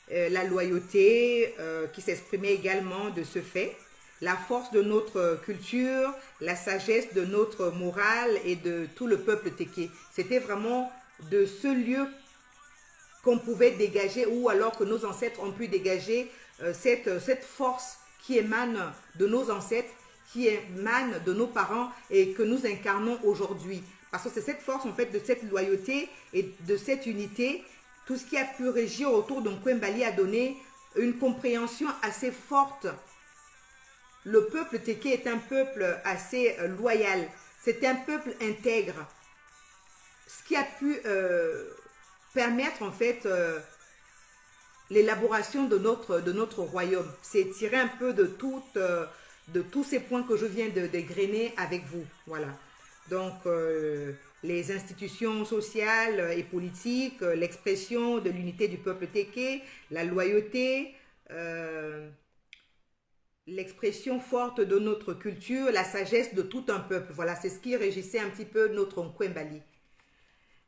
la loyauté qui s'exprimait également de ce fait, la force de notre culture, la sagesse de notre morale et de tout le peuple Téké. C'était vraiment de ce lieu qu'on pouvait dégager ou alors que nos ancêtres ont pu dégager cette force qui émane de nos ancêtres, qui émane de nos parents et que nous incarnons aujourd'hui. Parce que c'est cette force en fait de cette loyauté et de cette unité, tout ce qui a pu régir autour de Nkwembali a donné une compréhension assez forte. Le peuple Téké est un peuple assez loyal, c'est un peuple intègre. Ce qui a pu permettre en fait l'élaboration de notre royaume. C'est tirer un peu de tous ces points que je viens de dégrainer avec vous. Voilà. Donc, les institutions sociales et politiques, l'expression de l'unité du peuple Téké, la loyauté, l'expression forte de notre culture, la sagesse de tout un peuple. Voilà, c'est ce qui régissait un petit peu notre Nkwembali.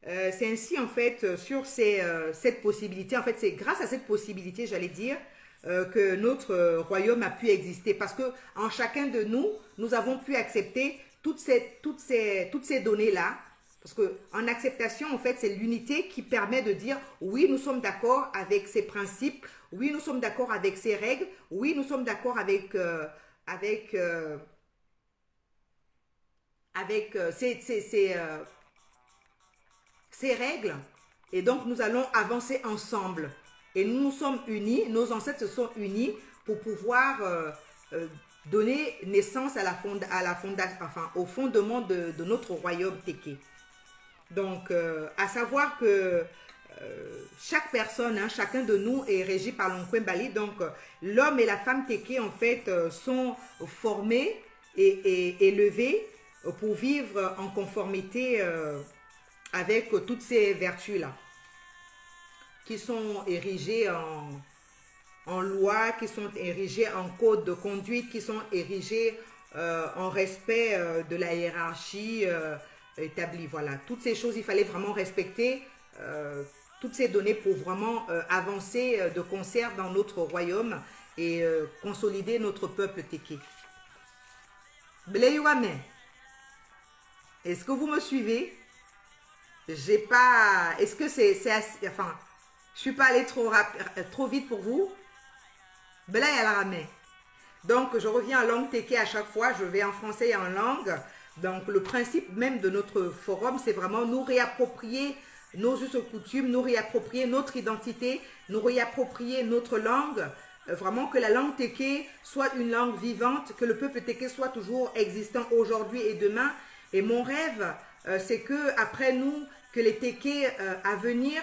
C'est ainsi en fait sur cette possibilité, en fait c'est grâce à cette possibilité, j'allais dire, que notre royaume a pu exister. Parce que en chacun de nous, nous avons pu accepter toutes ces données-là. Parce qu'en acceptation, en fait, c'est l'unité qui permet de dire oui, nous sommes d'accord avec ces principes, oui, nous sommes d'accord avec ces règles, oui, nous sommes d'accord avec ces règles. Et donc, nous allons avancer ensemble. Et nous nous sommes unis, nos ancêtres se sont unis pour pouvoir donner naissance au fondement de notre royaume Téké. Donc, à savoir que chaque personne, hein, chacun de nous est régi par l'Nkwembali. Donc, l'homme et la femme Téké, en fait, sont formés et élevés pour vivre en conformité avec toutes ces vertus-là, qui sont érigées en loi, qui sont érigées en code de conduite, qui sont érigées en respect de la hiérarchie établie. Voilà, toutes ces choses, il fallait vraiment respecter toutes ces données pour vraiment avancer de concert dans notre royaume et consolider notre peuple Téké. Bleyouame, est-ce que vous me suivez? J'ai pas... Est-ce que c'est assez... Enfin, je suis pas allée trop vite pour vous. Donc, je reviens en langue Téké à chaque fois. Je vais en français et en langue. Donc, le principe même de notre forum, c'est vraiment nous réapproprier nos us et coutumes, nous réapproprier notre identité, nous réapproprier notre langue. Vraiment que la langue Téké soit une langue vivante, que le peuple Téké soit toujours existant aujourd'hui et demain. Et mon rêve, c'est que après nous, que les Téké à venir,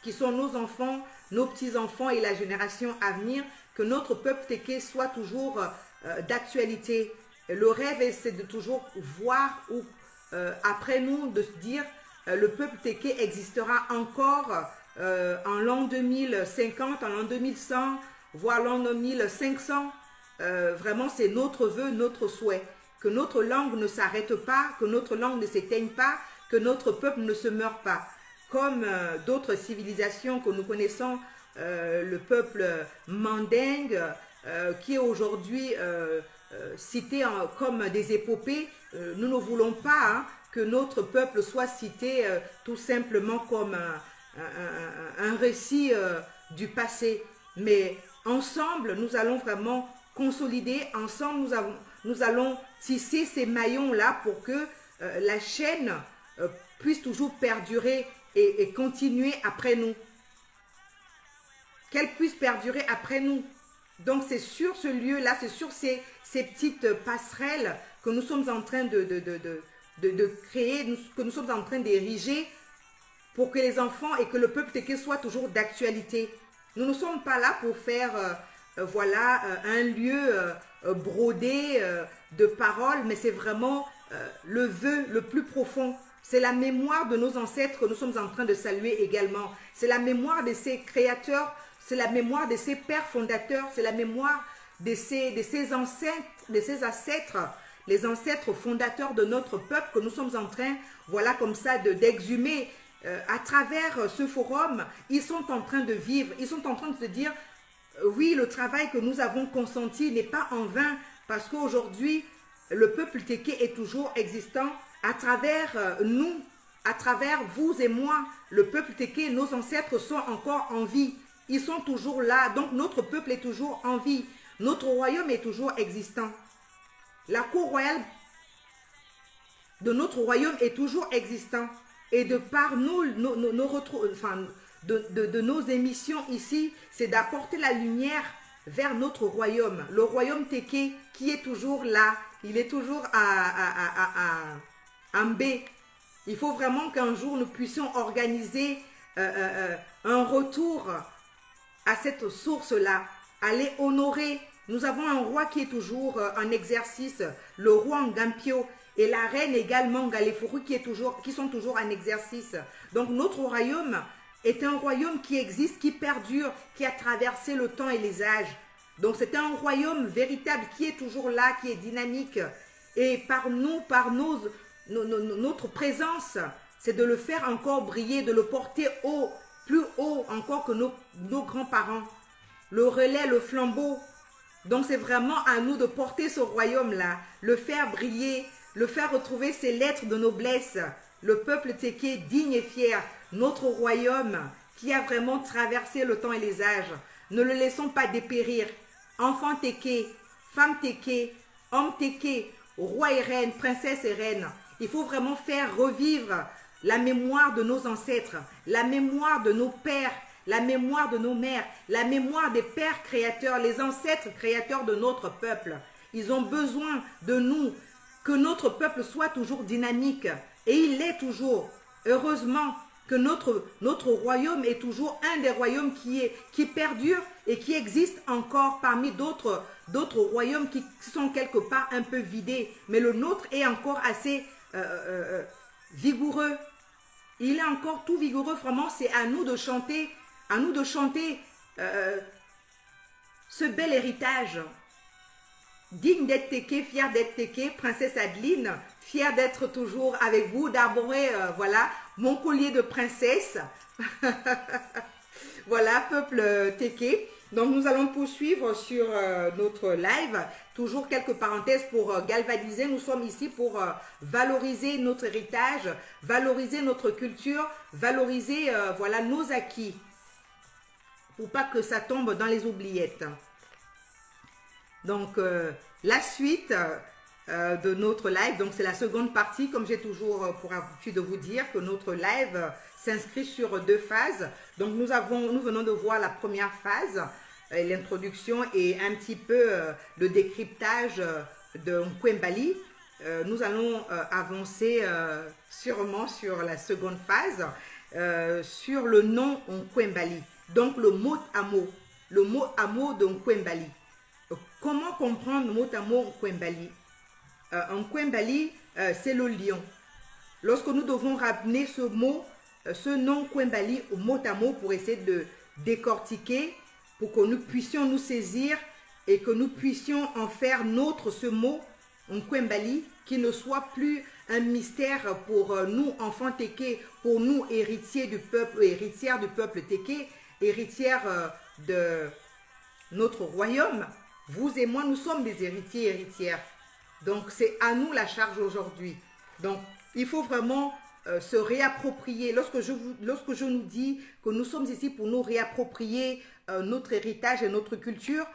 qui sont nos enfants, nos petits-enfants et la génération à venir, que notre peuple Téké soit toujours d'actualité. Le rêve, c'est de toujours voir où, après nous, de se dire, le peuple Téké existera encore en l'an 2050, en l'an 2100, voire l'an 2500. Vraiment, c'est notre vœu, notre souhait. Que notre langue ne s'arrête pas, que notre langue ne s'éteigne pas, que notre peuple ne se meure pas. Comme d'autres civilisations que nous connaissons, le peuple mandingue, qui est aujourd'hui cité comme des épopées, nous ne voulons pas que notre peuple soit cité tout simplement comme un récit du passé. Mais ensemble, nous allons vraiment consolider. Ensemble, nous allons tisser ces maillons-là pour que la chaîne puisse toujours perdurer et continuer après nous. Qu'elle puisse perdurer après nous. Donc, c'est sur ce lieu-là, c'est sur ces petites passerelles que nous sommes en train de créer, que nous sommes en train d'ériger pour que les enfants et que le peuple téké soit toujours d'actualité. Nous ne sommes pas là pour faire, voilà, un lieu brodé de paroles, mais c'est vraiment le vœu le plus profond. C'est la mémoire de nos ancêtres que nous sommes en train de saluer également. C'est la mémoire de ces créateurs, c'est la mémoire de ces pères fondateurs, c'est la mémoire de ces ancêtres, les ancêtres fondateurs de notre peuple que nous sommes en train, voilà, comme ça, d'exhumer. À travers ce forum, ils sont en train de vivre, ils sont en train de se dire, oui, le travail que nous avons consenti n'est pas en vain, parce qu'aujourd'hui, le peuple téké est toujours existant à travers nous, à travers vous et moi. Le peuple téké, nos ancêtres sont encore en vie, ils sont toujours là, donc notre peuple est toujours en vie, notre royaume est toujours existant. La cour royale de notre royaume est toujours existant. Et de par nos émissions ici, c'est d'apporter la lumière vers notre royaume. Le royaume téké qui est toujours là. Il est toujours en B. Il faut vraiment qu'un jour nous puissions organiser un retour à cette source-là. Aller honorer. Nous avons un roi qui est toujours en exercice, le roi Ngampio. Et la reine également, Galefuru, qui sont toujours en exercice. Donc notre royaume est un royaume qui existe, qui perdure, qui a traversé le temps et les âges. Donc c'est un royaume véritable qui est toujours là, qui est dynamique. Et par nous, par notre présence, c'est de le faire encore briller, de le porter haut, plus haut encore que nos grands-parents. Le relais, le flambeau. Donc c'est vraiment à nous de porter ce royaume-là, le faire briller, le faire retrouver ses lettres de noblesse, le peuple téké digne et fier, notre royaume qui a vraiment traversé le temps et les âges. Ne le laissons pas dépérir. Enfants téké, femmes téké, hommes téké, rois et reines, princesses et reines. Il faut vraiment faire revivre la mémoire de nos ancêtres, la mémoire de nos pères, la mémoire de nos mères, la mémoire des pères créateurs, les ancêtres créateurs de notre peuple. Ils ont besoin de nous, que notre peuple soit toujours dynamique. Et il l'est toujours. Heureusement que notre royaume est toujours un des royaumes qui perdure et qui existe encore parmi d'autres royaumes qui sont quelque part un peu vidés. Mais le nôtre est encore assez vigoureux. Il est encore tout vigoureux. Vraiment, c'est à nous de chanter, ce bel héritage. Digne d'être téké, fière d'être téké, princesse Adeline, fière d'être toujours avec vous, d'arborer, voilà, mon collier de princesse. Voilà, peuple téké. Donc, nous allons poursuivre sur notre live. Toujours quelques parenthèses pour galvaniser. Nous sommes ici pour valoriser notre héritage, valoriser notre culture, valoriser, voilà, nos acquis. Pour pas que ça tombe dans les oubliettes. Donc, la suite de notre live, donc c'est la seconde partie, comme j'ai toujours pour habitude de vous dire que notre live s'inscrit sur 2 phases. Donc, nous venons de voir la première phase, l'introduction et un petit peu le décryptage de Nkwembali. Nous allons avancer sûrement sur la seconde phase, sur le nom Nkwembali. Donc, le mot à mot de Nkwembali. Comment comprendre mot à mot Nkwembali? Nkwembali, c'est le lion. Lorsque nous devons ramener ce nom Nkwembali au mot à mot pour essayer de décortiquer, pour que nous puissions nous saisir et que nous puissions en faire nôtre ce mot Nkwembali, qui ne soit plus un mystère pour nous, enfants téké, pour nous, héritiers du peuple, héritières du peuple téké, héritières de notre royaume. Vous et moi, nous sommes des héritiers et héritières. Donc, c'est à nous la charge aujourd'hui. Donc, il faut vraiment se réapproprier, lorsque je nous dis que nous sommes ici pour nous réapproprier notre héritage et notre culture,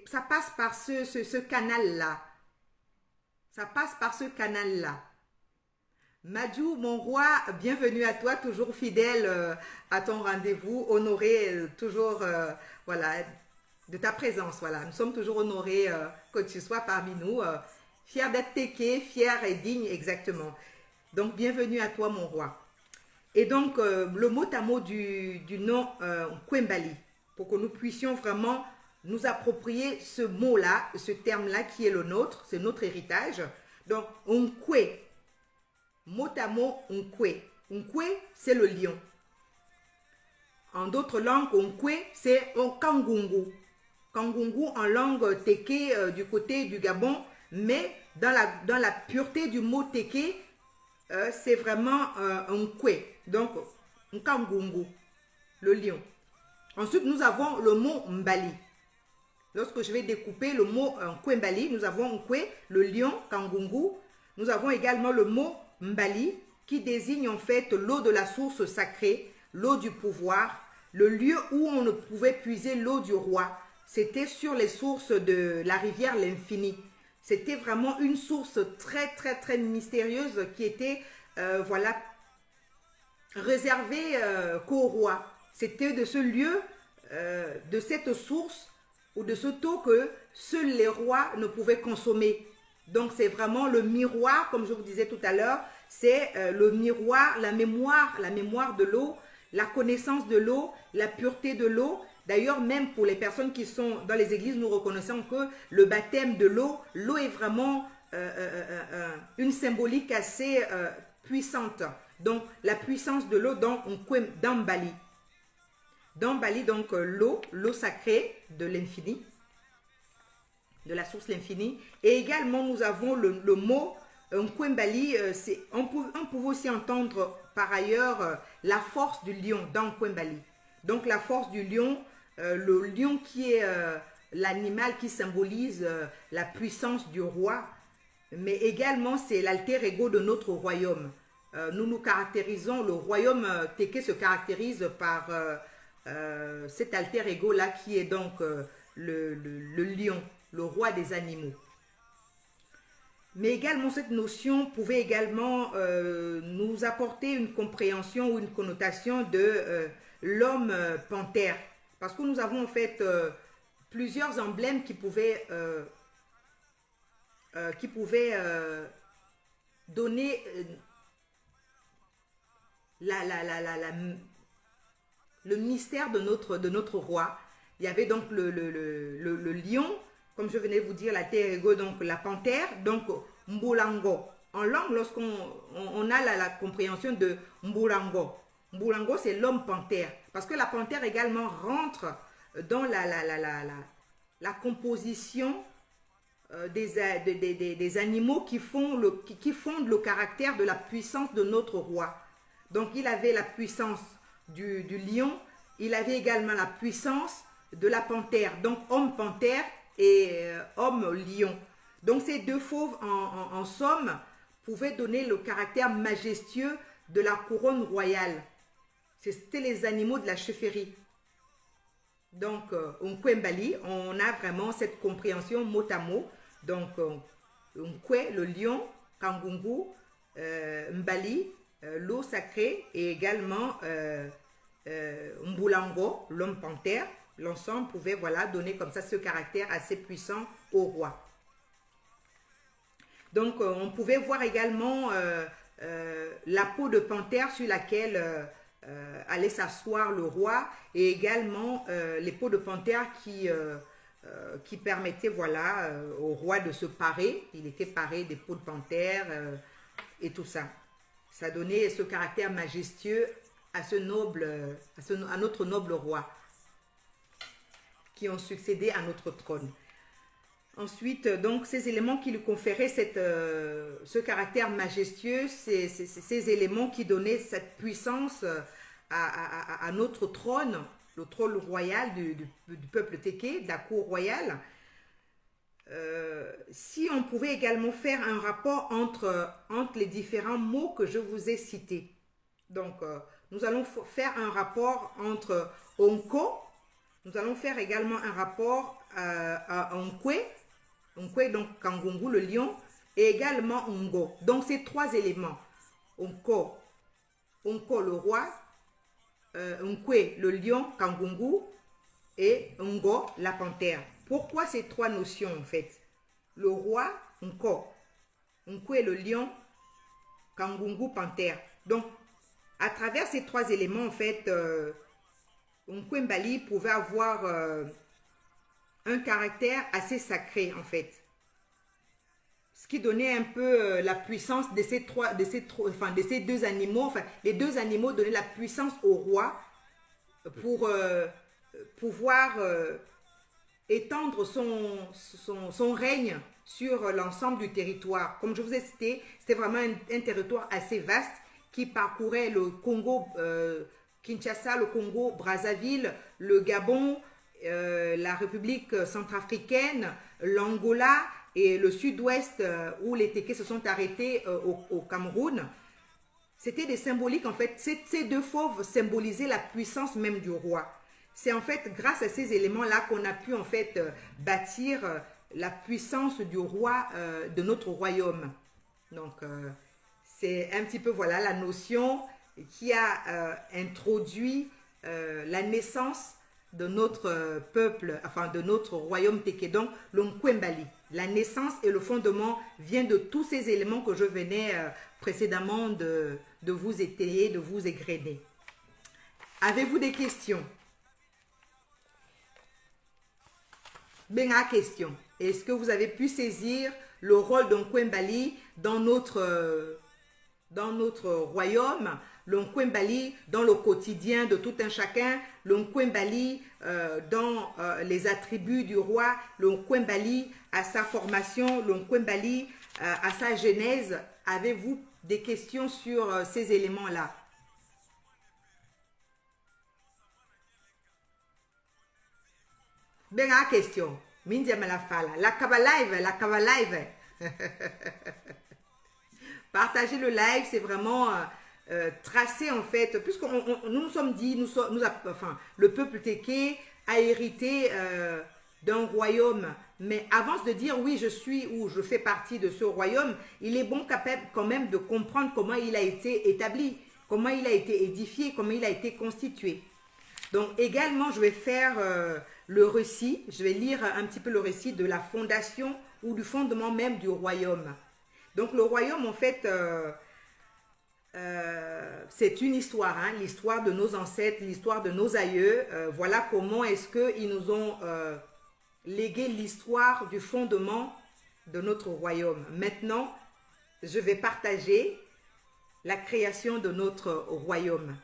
ça passe par ce canal-là. Ça passe par ce canal-là. Madjou, mon roi, bienvenue à toi, toujours fidèle à ton rendez-vous, honoré toujours voilà, de ta présence. Voilà. Nous sommes toujours honorés que tu sois parmi nous, fiers d'être Téké, fiers et dignes exactement. Donc, bienvenue à toi, mon roi. Et donc, le mot à mot du nom Kwembali, pour que nous puissions vraiment nous approprier ce mot-là, ce terme-là qui est le nôtre, c'est notre héritage. Donc, Nkwe, mot à mot, Nkwe. Nkwe, c'est le lion. En d'autres langues, Nkwe, c'est Kangungu. Kangungu en langue Téké du côté du Gabon, mais dans la pureté du mot Téké, c'est vraiment un Nkwe. Donc, Nkangungu, le lion. Ensuite, nous avons le mot Mbali. Lorsque je vais découper le mot Kwembali, nous avons Nkwe, le lion, Kangungu. Nous avons également le mot Mbali, qui désigne en fait l'eau de la source sacrée, l'eau du pouvoir, le lieu où on ne pouvait puiser l'eau du roi. C'était sur les sources de la rivière l'Infini. C'était vraiment une source très, très, très mystérieuse qui était, voilà, réservée qu'au roi. C'était de ce lieu, de cette source ou de ce taux que seuls les rois ne pouvaient consommer. Donc, c'est vraiment le miroir, comme je vous disais tout à l'heure, c'est le miroir, la mémoire de l'eau, la connaissance de l'eau, la pureté de l'eau. D'ailleurs, même pour les personnes qui sont dans les églises, nous reconnaissons que le baptême de l'eau, l'eau est vraiment une symbolique assez puissante. Donc, la puissance de l'eau dans Mbali. Dans Bali, donc l'eau sacrée de l'infini, de la source l'infini. Et également, nous avons le mot Nkwembali. On pouvait aussi entendre par ailleurs la force du lion dans Nkwembali. Donc la force du lion, le lion qui est l'animal qui symbolise la puissance du roi, mais également c'est l'alter ego de notre royaume. Nous nous caractérisons, le royaume Téké se caractérise par cet alter ego là qui est donc le lion, le roi des animaux. Mais également cette notion pouvait également nous apporter une compréhension ou une connotation de l'homme panthère. Parce que nous avons en fait plusieurs emblèmes qui pouvaient donner le mystère de notre roi. Il y avait donc le lion, comme je venais de vous dire, la terre, donc la panthère, donc Mbulango. En langue, lorsqu'on a la compréhension de Mbulango, Mbulango c'est l'homme panthère, parce que la panthère également rentre dans la composition des animaux qui fondent le caractère de la puissance de notre roi. Donc il avait la puissance du lion, il avait également la puissance de la panthère, donc homme panthère et homme lion. Donc ces deux fauves en somme pouvaient donner le caractère majestueux de la couronne royale. C'était les animaux de la chefferie. Donc Nkwembali, on a vraiment cette compréhension mot à mot. Donc Nkwe, le lion, Kangungu, Mbali, l'eau sacrée, et également Mbulango, l'homme panthère. L'ensemble pouvait voilà, donner comme ça ce caractère assez puissant au roi. Donc on pouvait voir également la peau de panthère sur laquelle allait s'asseoir le roi, et également les peaux de panthère qui permettaient voilà, au roi de se parer. Il était paré des peaux de panthère et tout ça. Ça donnait ce caractère majestueux à notre noble roi qui ont succédé à notre trône. Ensuite, donc, ces éléments qui lui conféraient ce caractère majestueux, ces éléments qui donnaient cette puissance à notre trône, le trône royal du peuple Téké, de la cour royale, si on pouvait également faire un rapport entre les différents mots que je vous ai cités. Donc, nous allons faire un rapport entre onko, nous allons faire également un rapport à onkwe, onkwe donc kangungu le lion, et également ongo. Donc, ces trois éléments, onko, onko le roi, onkwe le lion, kangungu, et ongo la panthère. Pourquoi ces trois notions en fait? Le roi, onko, onkwe le lion, kangungu, panthère. Donc, à travers ces trois éléments, en fait, Nkwembali pouvait avoir un caractère assez sacré, en fait. Ce qui donnait un peu la puissance de ces deux animaux. Enfin, les deux animaux donnaient la puissance au roi pour pouvoir étendre son règne sur l'ensemble du territoire. Comme je vous ai cité, c'était vraiment un territoire assez vaste qui parcourait le Congo, Kinshasa, le Congo, Brazzaville, le Gabon, la République centrafricaine, l'Angola et le sud-ouest où les Tékés se sont arrêtés au Cameroun. C'était des symboliques en fait. Ces deux fauves symbolisaient la puissance même du roi. C'est en fait grâce à ces éléments-là qu'on a pu en fait bâtir la puissance du roi de notre royaume. Donc, c'est un petit peu voilà la notion qui a introduit la naissance de notre peuple, enfin de notre royaume Téké, donc le Nkwembali. La naissance et le fondement viennent de tous ces éléments que je venais précédemment de vous étayer, de vous égrener. Avez-vous des questions? Benga question. Est-ce que vous avez pu saisir le rôle d'un Nkwembali dans notre royaume, le Nkwembali dans le quotidien de tout un chacun, le Nkwembali dans les attributs du roi, le Nkwembali à sa formation, le Nkwembali à sa genèse? Avez-vous des questions sur ces éléments-là? Benga question. Mindia Malafala. La Kabalive. Partager le live, c'est vraiment tracer en fait, puisque nous sommes dit, enfin, le peuple Téké a hérité d'un royaume. Mais avant de dire oui, je suis ou je fais partie de ce royaume, il est bon quand même de comprendre comment il a été établi, comment il a été édifié, comment il a été constitué. Donc également, je vais faire le récit, je vais lire un petit peu le récit de la fondation ou du fondement même du royaume. Donc le royaume, en fait, c'est une histoire, hein, l'histoire de nos ancêtres, l'histoire de nos aïeux. Voilà comment est-ce qu'ils nous ont légué l'histoire du fondement de notre royaume. Maintenant, je vais partager la création de notre royaume.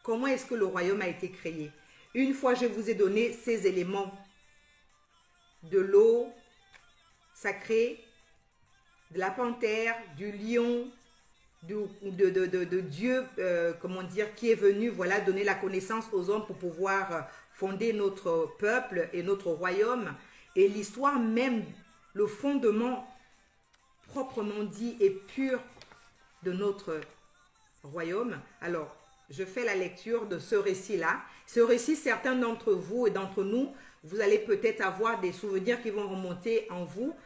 Comment est-ce que le royaume a été créé? Une fois je vous ai donné ces éléments de l'eau sacrée, de la panthère, du lion, de Dieu, comment dire, qui est venu voilà, donner la connaissance aux hommes pour pouvoir fonder notre peuple et notre royaume. Et l'histoire même, le fondement proprement dit et pur de notre royaume. Alors, je fais la lecture de ce récit-là. Ce récit, certains d'entre vous et d'entre nous, vous allez peut-être avoir des souvenirs qui vont remonter en vous.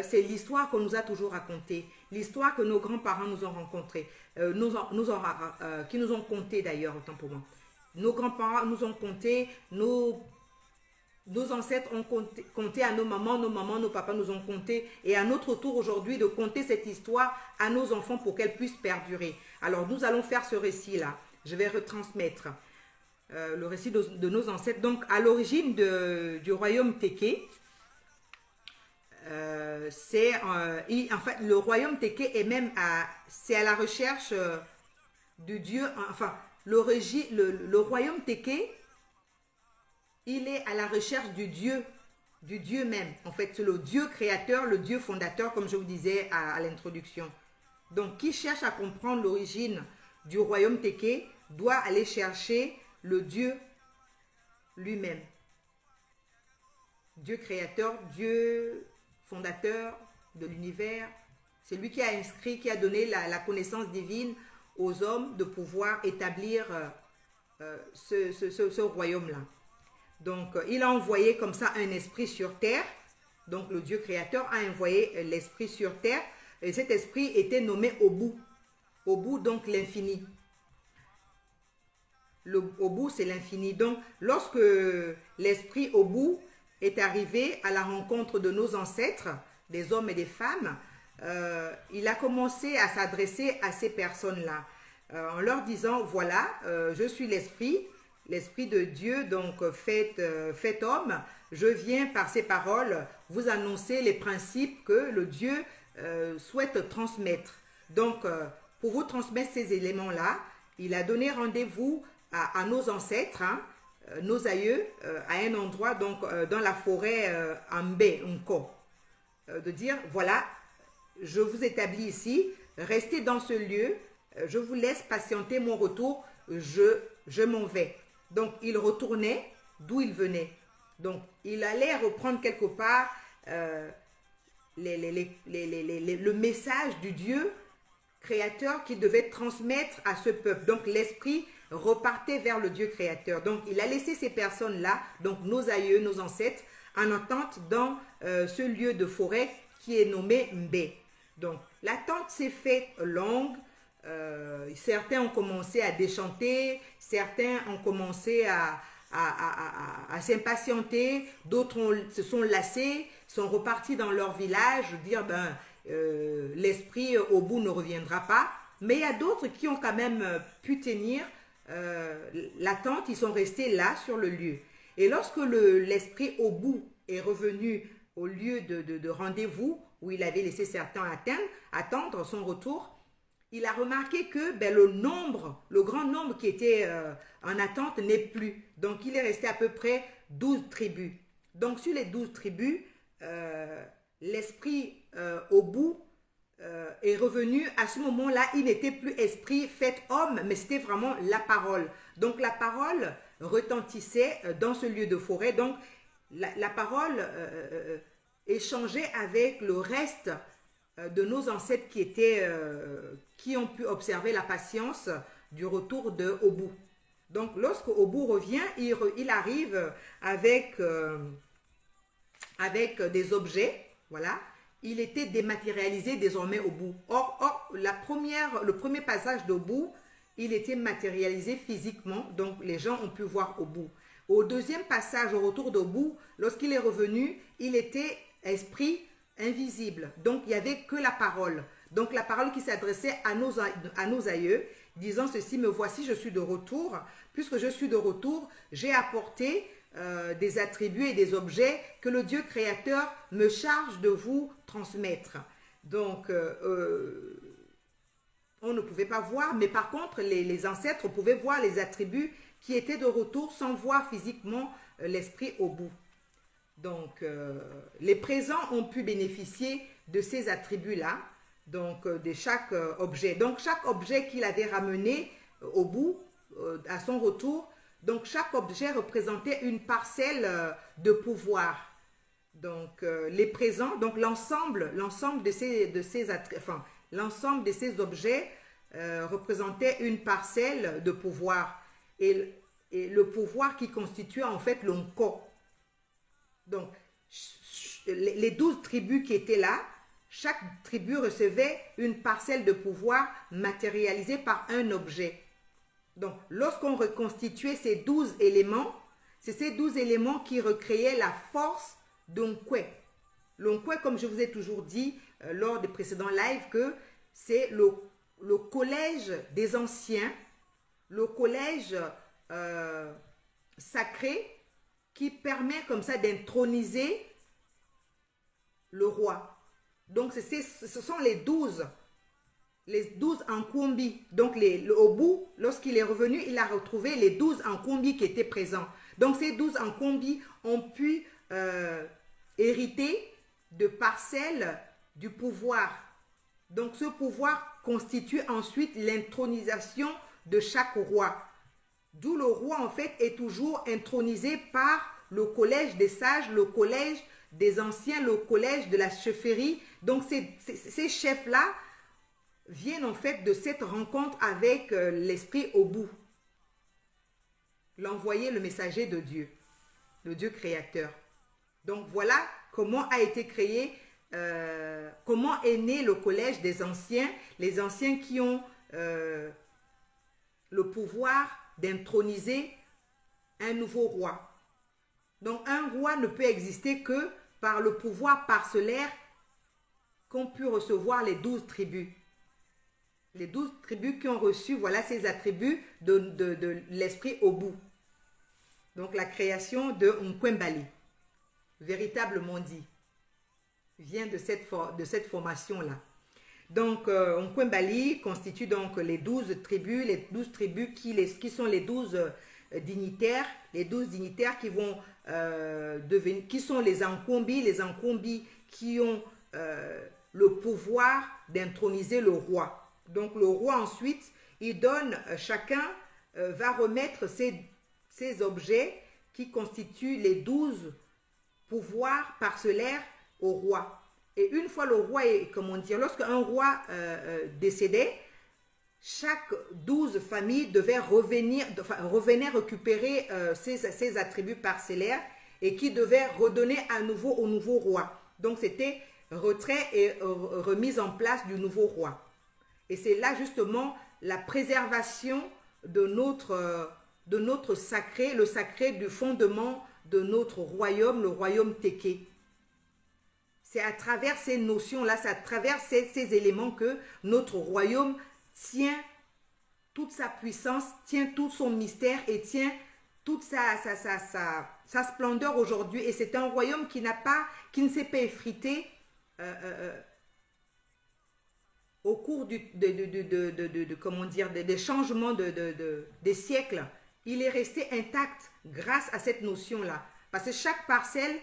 C'est l'histoire qu'on nous a toujours racontée, l'histoire que nos grands-parents nous ont rencontrés, qui nous ont conté d'ailleurs, autant pour moi. Nos grands-parents nous ont conté, nos ancêtres ont conté à nos mamans, nos papas nous ont conté, et à notre tour aujourd'hui de conter cette histoire à nos enfants pour qu'elle puisse perdurer. Alors nous allons faire ce récit-là. Je vais retransmettre le récit de nos ancêtres. Donc à l'origine du royaume Téké, en fait le royaume Téké est même c'est à la recherche du dieu, enfin le royaume Téké, il est à la recherche du dieu même. En fait, c'est le dieu créateur, le dieu fondateur, comme je vous disais à l'introduction. Donc qui cherche à comprendre l'origine du royaume Téké doit aller chercher le dieu lui-même. Dieu créateur, Dieu fondateur de l'univers. C'est lui qui a inscrit, qui a donné la connaissance divine aux hommes de pouvoir établir ce royaume-là. Donc, il a envoyé comme ça un esprit sur terre. Donc, le Dieu créateur a envoyé l'esprit sur terre. Et cet esprit était nommé Obu. Obu, donc l'infini. Obu, c'est l'infini. Donc, lorsque l'esprit Obu est arrivé à la rencontre de nos ancêtres, des hommes et des femmes, il a commencé à s'adresser à ces personnes-là en leur disant, voilà, je suis l'esprit de Dieu, donc fait homme. Je viens par ces paroles vous annoncer les principes que le Dieu souhaite transmettre. Donc, pour vous transmettre ces éléments-là, il a donné rendez-vous à nos ancêtres, hein, nos aïeux, à un endroit, donc dans la forêt Ambe, Nko. De dire, voilà, je vous établis ici, restez dans ce lieu, je vous laisse patienter mon retour, je m'en vais. Donc, il retournait d'où il venait. Donc, il allait reprendre quelque part le message du Dieu créateur qu'il devait transmettre à ce peuple. Donc, l'esprit repartait vers le Dieu créateur. Donc, il a laissé ces personnes-là, donc nos aïeux, nos ancêtres, en attente dans ce lieu de forêt qui est nommé Mbé. Donc, l'attente s'est faite longue. Certains ont commencé à déchanter, certains ont commencé à s'impatienter, d'autres se sont lassés, sont repartis dans leur village, dire l'esprit au bout ne reviendra pas. Mais il y a d'autres qui ont quand même pu tenir l'attente, ils sont restés là sur le lieu. Et lorsque l'esprit au bout est revenu au lieu de rendez-vous où il avait laissé certains attendre son retour, il a remarqué que le grand nombre qui était en attente n'est plus. Donc, il est resté à peu près 12 tribus. Donc, sur les 12 tribus, l'esprit au bout est revenu. À ce moment-là, il n'était plus esprit fait homme, mais c'était vraiment la parole. Donc, la parole retentissait dans ce lieu de forêt. Donc, la parole échangeait avec le reste de nos ancêtres qui ont pu observer la patience du retour de Obu. Donc, lorsque Obu revient, il arrive avec des objets, voilà. Il était dématérialisé désormais Obu. Or le premier passage d'Obu, il était matérialisé physiquement, donc les gens ont pu voir Obu. Au deuxième passage, au retour d'Obu, lorsqu'il est revenu, il était esprit invisible. Donc, il n'y avait que la parole. Donc, la parole qui s'adressait à nos aïeux, disant ceci, me voici, je suis de retour. Puisque je suis de retour, j'ai apporté des attributs et des objets que le Dieu créateur me charge de vous transmettre. Donc, on ne pouvait pas voir, mais par contre, les ancêtres pouvaient voir les attributs qui étaient de retour sans voir physiquement l'esprit au bout. Donc, les présents ont pu bénéficier de ces attributs-là, donc de chaque objet. Donc, chaque objet qu'il avait ramené au bout, à son retour, donc chaque objet représentait une parcelle de pouvoir. Donc, les présents, donc l'ensemble de ces objets représentait une parcelle de pouvoir. Et le pouvoir qui constituait en fait l'onko. Donc, les 12 tribus qui étaient là, chaque tribu recevait une parcelle de pouvoir matérialisée par un objet. Donc, lorsqu'on reconstituait ces 12 éléments, c'est ces 12 éléments qui recréaient la force d'Onkwe. L'Onkwe, comme je vous ai toujours dit lors des précédents lives, que c'est le collège des anciens, le collège sacré qui permet comme ça d'introniser le roi. Donc, ce sont les 12 Nkumbi. Donc, au bout, lorsqu'il est revenu, il a retrouvé les 12 Nkumbi qui étaient présents. Donc, ces 12 Nkumbi ont pu hériter de parcelles du pouvoir. Donc, ce pouvoir constitue ensuite l'intronisation de chaque roi. D'où le roi, en fait, est toujours intronisé par le collège des sages, le collège des anciens, le collège de la chefferie. Donc ces chefs-là viennent en fait de cette rencontre avec l'esprit au bout. L'envoyé, le messager de Dieu, le Dieu créateur. Donc voilà comment a été créé, comment est né le collège des anciens, les anciens qui ont le pouvoir d'introniser un nouveau roi. Donc un roi ne peut exister que par le pouvoir parcellaire qu'ont pu recevoir les 12 tribus. Les 12 tribus qui ont reçu, voilà ces attributs de l'esprit au bout. Donc la création de Nkwembali, véritablement dit, vient de cette formation-là. Donc Nkwembali constitue donc les 12 tribus qui sont les 12 dignitaires, qui vont devenir, qui sont les Nkombi qui ont le pouvoir d'introniser le roi. Donc le roi ensuite, il donne, chacun va remettre ces objets qui constituent les 12 pouvoirs parcellaires au roi. Et une fois le roi est, lorsqu'un roi décédait, chaque 12 familles devaient revenir récupérer ces attributs parcellaires et qui devaient redonner à nouveau au nouveau roi. Donc c'était retrait et remise en place du nouveau roi. Et c'est là justement la préservation de notre sacré, le sacré du fondement de notre royaume, le royaume Téké. C'est à travers ces notions-là, c'est à travers ces éléments que notre royaume tient toute sa puissance, tient tout son mystère et tient toute sa splendeur aujourd'hui. Et c'est un royaume qui ne s'est pas effrité au cours des changements des siècles. Il est resté intact grâce à cette notion-là. Parce que chaque parcelle,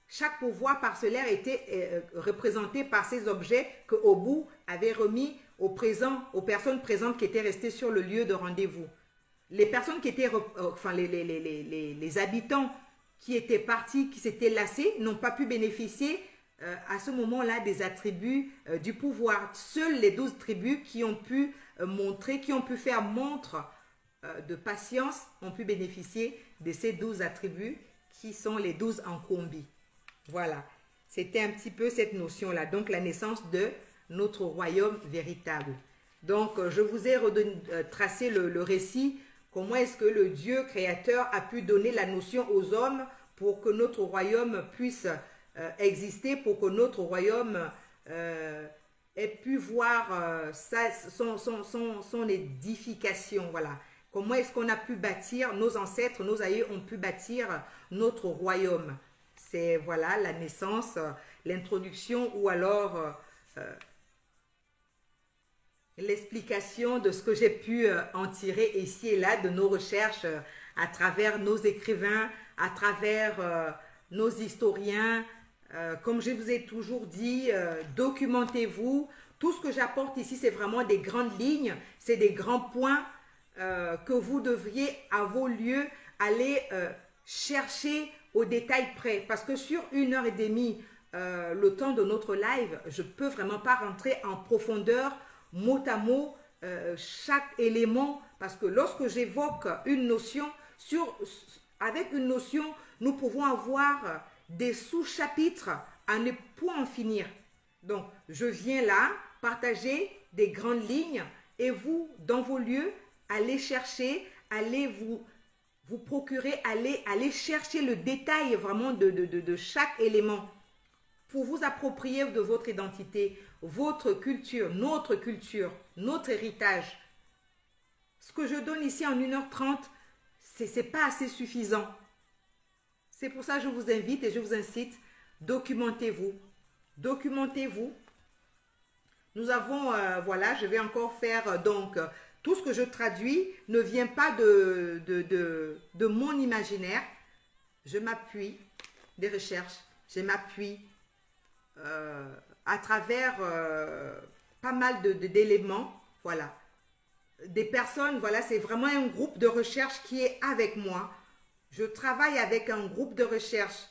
chaque pouvoir parcellaire était représenté par ces objets que Obu avait remis aux personnes présentes qui étaient restées sur le lieu de rendez-vous. Les personnes qui étaient, les habitants qui étaient partis, qui s'étaient lassés, n'ont pas pu bénéficier à ce moment-là des attributs du pouvoir. Seules les 12 tribus qui ont pu faire montre de patience ont pu bénéficier de ces 12 attributs qui sont les 12 Nkombi. Voilà, c'était un petit peu cette notion-là. Donc la naissance de notre royaume véritable. Donc je vous ai tracé le récit. Comment est-ce que le Dieu créateur a pu donner la notion aux hommes pour que notre royaume puisse exister, pour que notre royaume ait pu voir son édification. Voilà. Comment est-ce qu'on a pu bâtir, nos ancêtres, nos aïeux ont pu bâtir notre royaume. C'est voilà la naissance, l'introduction ou alors l'explication de ce que j'ai pu en tirer ici et là de nos recherches à travers nos écrivains, à travers nos historiens. Comme je vous ai toujours dit, documentez-vous. Tout ce que j'apporte ici, c'est vraiment des grandes lignes, c'est des grands points que vous devriez à vos lieux aller chercher au détail près. Parce que sur 1h30, le temps de notre live, je ne peux vraiment pas rentrer en profondeur, mot à mot, chaque élément. Parce que lorsque j'évoque une notion, avec une notion, nous pouvons avoir des sous-chapitres à ne point en finir. Donc, je viens là partager des grandes lignes et vous, dans vos lieux, allez chercher, allez vous procurer, allez chercher le détail vraiment de chaque élément pour vous approprier de votre identité, votre culture, notre héritage. Ce que je donne ici en 1h30, c'est pas assez suffisant. C'est pour ça que je vous invite et je vous incite, documentez-vous. Documentez-vous. Nous avons, voilà, je vais encore faire donc tout ce que je traduis ne vient pas de mon imaginaire. Je m'appuie des recherches, je m'appuie à travers pas mal d'éléments, voilà. Des personnes, voilà, c'est vraiment un groupe de recherche qui est avec moi. Je travaille avec un groupe de recherche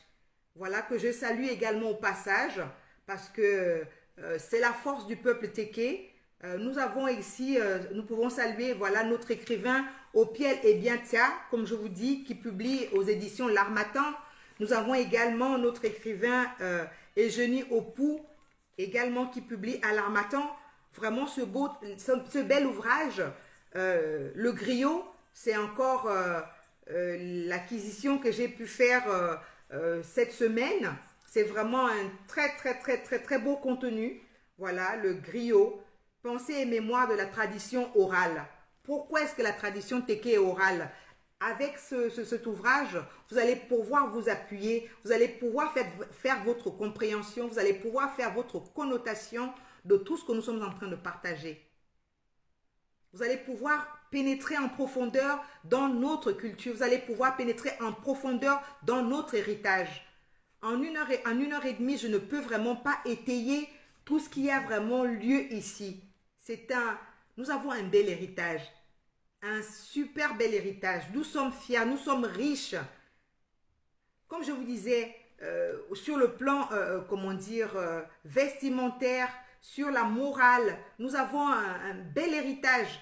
Voilà, que je salue également au passage, parce que c'est la force du peuple Téké. Nous avons ici, nous pouvons saluer, voilà, notre écrivain Opiel Ebiantia, comme je vous dis, qui publie aux éditions L'Harmattan. Nous avons également notre écrivain Eugénie Opou, également qui publie à L'Harmattan. Vraiment ce bel ouvrage, Le Griot, c'est encore l'acquisition que j'ai pu faire cette semaine. C'est vraiment un très beau contenu. Voilà, Le Griot, pensée et mémoire de la tradition orale. Pourquoi est-ce que la tradition Téké est orale? Avec cet ouvrage, vous allez pouvoir vous appuyer, vous allez pouvoir faire votre compréhension, vous allez pouvoir faire votre connotation de tout ce que nous sommes en train de partager. Vous allez pouvoir pénétrer en profondeur dans notre culture, vous allez pouvoir pénétrer en profondeur dans notre héritage. En une heure et demie, je ne peux vraiment pas étayer tout ce qui a vraiment lieu ici. Nous avons un bel héritage, un super bel héritage. Nous sommes fiers, nous sommes riches. Comme je vous disais, sur le plan, vestimentaire, sur la morale, nous avons un bel héritage.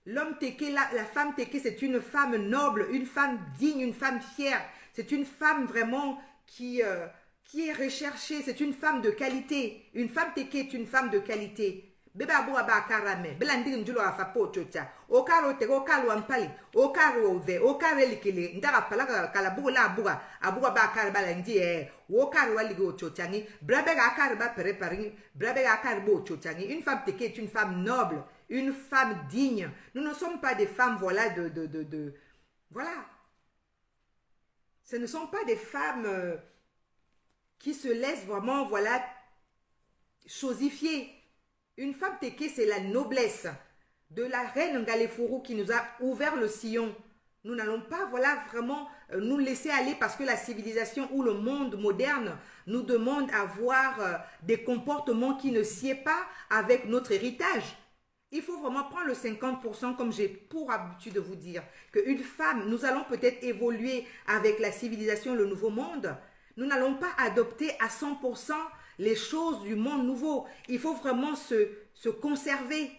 L'homme Téké, la femme Téké, c'est une femme noble, une femme digne, une femme fière. C'est une femme vraiment qui est recherchée, c'est une femme de qualité. Une femme Téké est une femme de qualité. Beba abuga ba karame, belandi njulo afapo chocha. Okaro te okalo ampali, okaro ove, okare likele, ndara pala kalabuga la abuga ba karba landi okaro aligo chochangi, brabe ga karba préparing, brabe ga karbo chochangi. Une femme Téké est une femme noble, une femme digne. Nous ne sommes pas des femmes, voilà, voilà. Ce ne sont pas des femmes qui se laissent vraiment, voilà, chosifier. Une femme Téké, c'est la noblesse de la reine Ngalefuru qui nous a ouvert le sillon. Nous n'allons pas, voilà, vraiment nous laisser aller parce que la civilisation ou le monde moderne nous demande d'avoir des comportements qui ne sied pas avec notre héritage. Il faut vraiment prendre le 50% comme j'ai pour habitude de vous dire. Qu'une femme, nous allons peut-être évoluer avec la civilisation, le nouveau monde. Nous n'allons pas adopter à 100% les choses du monde nouveau. Il faut vraiment se conserver.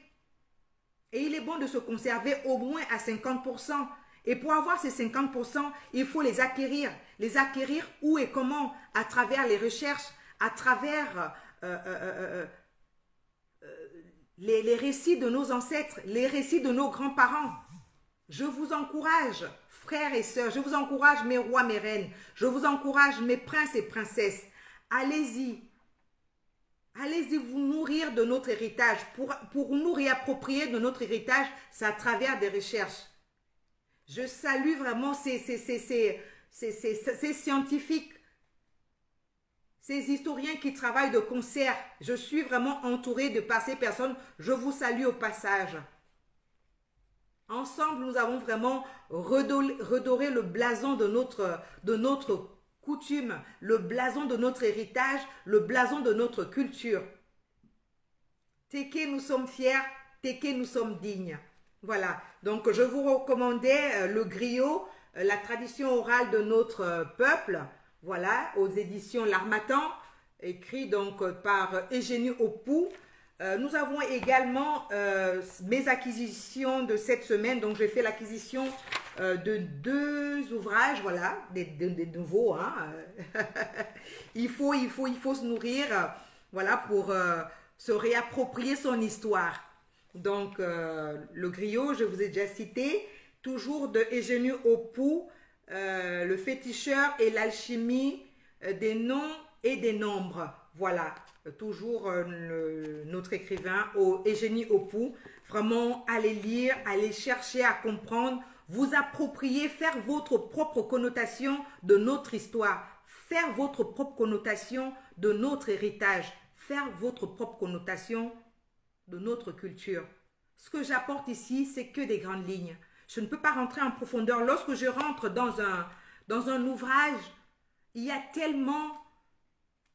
Et il est bon de se conserver au moins à 50%. Et pour avoir ces 50%, il faut les acquérir. Les acquérir où et comment? À travers les recherches, à travers les récits de nos ancêtres, les récits de nos grands-parents. Je vous encourage, frères et sœurs, je vous encourage mes rois, mes reines, je vous encourage mes princes et princesses. Allez-y. Allez-y vous nourrir de notre héritage. Pour nous réapproprier de notre héritage, c'est à travers des recherches. Je salue vraiment ces scientifiques, ces historiens qui travaillent de concert. Je suis vraiment entourée de par ces personnes. Je vous salue au passage. Ensemble, nous avons vraiment redoré le blason de notre coutume, le blason de notre héritage, le blason de notre culture. Téké, nous sommes fiers, Téké, nous sommes dignes. Voilà, donc je vous recommandais Le Griot, la tradition orale de notre peuple, voilà, aux éditions L'Harmattan, écrit donc par Eugénie Opou. Nous avons également mes acquisitions de cette semaine, donc j'ai fait l'acquisition de 2 ouvrages, voilà, des nouveaux. Hein. il faut se nourrir, voilà, pour se réapproprier son histoire. Donc, Le Griot, je vous ai déjà cité, toujours de Eugénie Opou, le féticheur et l'alchimie des noms et des nombres. Voilà, toujours notre écrivain, Eugénie Opou. Vraiment, allez lire, allez chercher à comprendre, vous approprier, faire votre propre connotation de notre histoire, faire votre propre connotation de notre héritage, faire votre propre connotation de notre culture. Ce que j'apporte ici, c'est que des grandes lignes. Je ne peux pas rentrer en profondeur. Lorsque je rentre dans un ouvrage, il y a tellement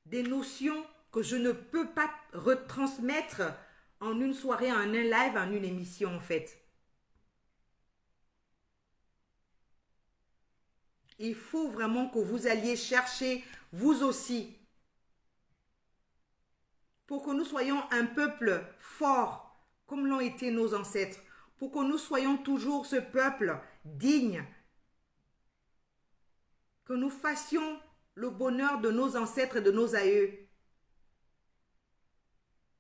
des notions que je ne peux pas retransmettre en une soirée, en un live, en une émission en fait. Il faut vraiment que vous alliez chercher vous aussi, pour que nous soyons un peuple fort, comme l'ont été nos ancêtres, pour que nous soyons toujours ce peuple digne, que nous fassions le bonheur de nos ancêtres et de nos aïeux.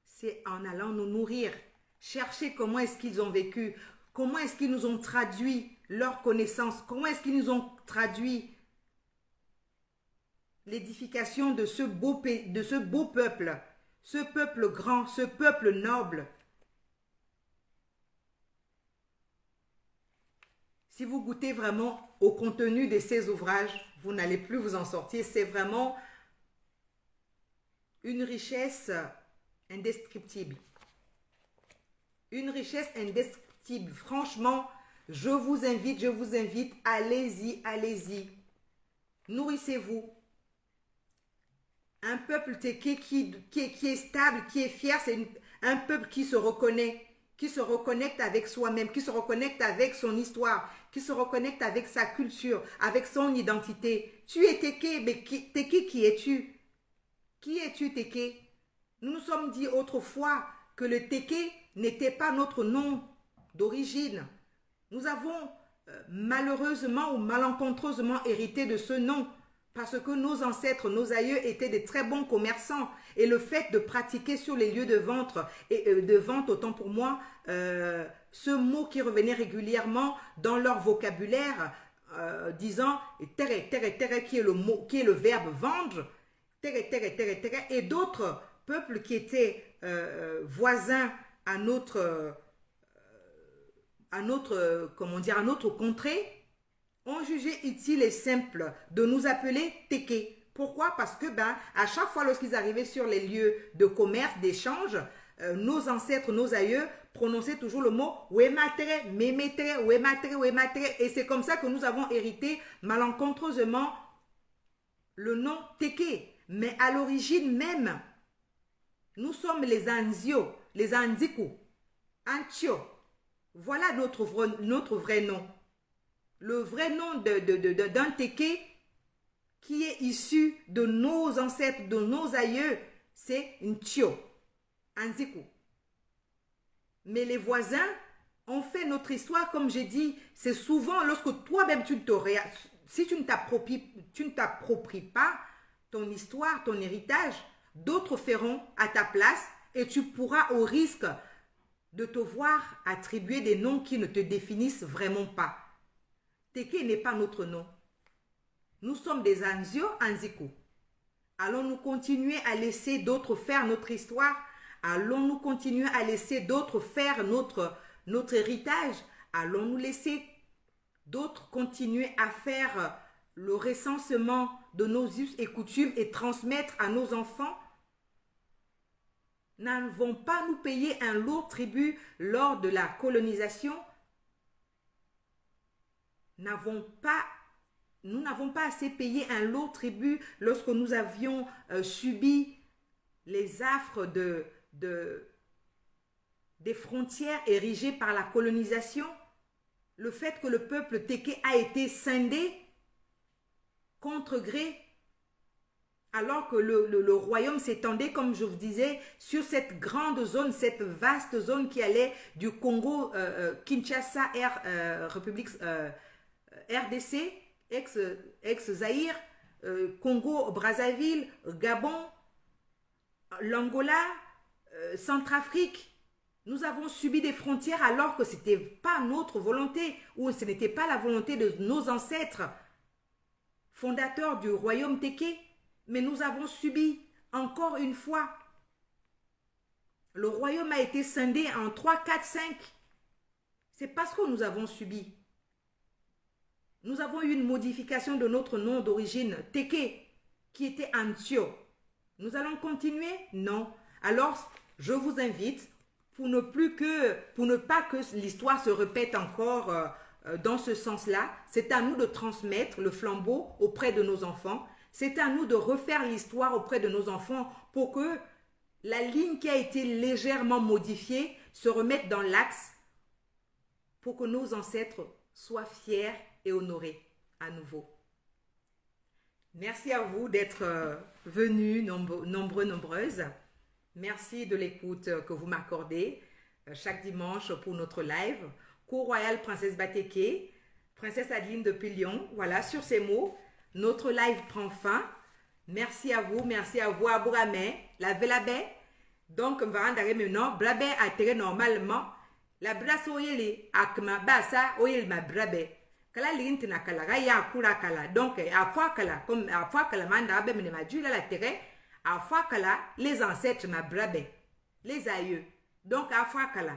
C'est en allant nous nourrir, chercher comment est-ce qu'ils ont vécu, comment est-ce qu'ils nous ont traduit leurs connaissances, comment est-ce qu'ils nous ont traduit l'édification de ce beau peuple, ce peuple grand, ce peuple noble. Si vous goûtez vraiment au contenu de ces ouvrages, vous n'allez plus vous en sortir. C'est vraiment une richesse indescriptible. Une richesse indescriptible. Franchement, je vous invite, allez-y, allez-y. Nourrissez-vous. Un peuple téké qui est stable, qui est fier, c'est un peuple qui se reconnaît, qui se reconnecte avec soi-même, qui se reconnecte avec son histoire, qui se reconnecte avec sa culture, avec son identité. Tu es téké, mais téké, qui es-tu? Qui es-tu, téké? Nous nous sommes dit autrefois que le téké n'était pas notre nom d'origine. Nous avons malheureusement ou malencontreusement hérité de ce nom parce que nos ancêtres, nos aïeux étaient des très bons commerçants. Et le fait de pratiquer sur les lieux de vente, autant pour moi, ce mot qui revenait régulièrement dans leur vocabulaire, disant tere, tere, tere, qui est le verbe vendre, tere, tere, tere, tere, et d'autres peuples qui étaient voisins à notre contrée, ont jugé utile et simple de nous appeler téké. Pourquoi? Parce que à chaque fois lorsqu'ils arrivaient sur les lieux de commerce, d'échange, nos ancêtres, nos aïeux prononçaient toujours le mot wematere, memetere, wematere, wematere, et c'est comme ça que nous avons hérité malencontreusement le nom téké. Mais à l'origine même, nous sommes les Anzio, les Anziku, Antio. Voilà notre vrai nom. Le vrai nom d'un téké qui est issu de nos ancêtres, de nos aïeux, c'est Ntio, Anziku. Mais les voisins ont fait notre histoire, comme j'ai dit, c'est souvent lorsque toi-même si tu ne t'appropries pas ton histoire, ton héritage, d'autres feront à ta place et tu pourras au risque de te voir attribuer des noms qui ne te définissent vraiment pas. Téké n'est pas notre nom. Nous sommes des Anzio, Anziku. Allons-nous continuer à laisser d'autres faire notre histoire? Allons-nous continuer à laisser d'autres faire notre héritage? Allons-nous laisser d'autres continuer à faire le recensement de nos us et coutumes et transmettre à nos enfants? N'avons pas nous payé un lourd tribut lors de la colonisation? Nous n'avons pas assez payé un lourd tribut lorsque nous avions subi les affres des frontières érigées par la colonisation? Le fait que le peuple téké a été scindé contre gré, alors que le royaume s'étendait, comme je vous disais, sur cette grande zone, cette vaste zone qui allait du Congo, Kinshasa, République RDC, ex-Zaïre, Congo, Brazzaville, Gabon, l'Angola, Centrafrique. Nous avons subi des frontières alors que ce n'était pas notre volonté ou ce n'était pas la volonté de nos ancêtres fondateurs du royaume téké. Mais nous avons subi encore une fois. Le royaume a été scindé en 3, 4, 5. C'est parce que nous avons subi. Nous avons eu une modification de notre nom d'origine, téké, qui était Antio. Nous allons continuer? Non. Alors, je vous invite, pour ne pas que l'histoire se répète encore dans ce sens-là, c'est à nous de transmettre le flambeau auprès de nos enfants. C'est à nous de refaire l'histoire auprès de nos enfants pour que la ligne qui a été légèrement modifiée se remette dans l'axe pour que nos ancêtres soient fiers et honorés à nouveau. Merci à vous d'être venus, nombreux, nombreuses. Merci de l'écoute que vous m'accordez chaque dimanche pour notre live. Cour royale Princesse Bateke, Princesse Adeline depuis Lyon. Voilà, sur ces mots, notre live prend fin. Merci à vous, à Bourame, la Velabé. Donc, on va rentrer maintenant. Brabé a tiré normalement. La brasse oyele, akma basa oyel ma brabé. Kala lintina kala gaya kura kala. Donc, à fois kala, comme à fois kala manda abe mene maju la tiré. À fois kala, les ancêtres ma brabé. Les aïeux. Donc, à fois kala.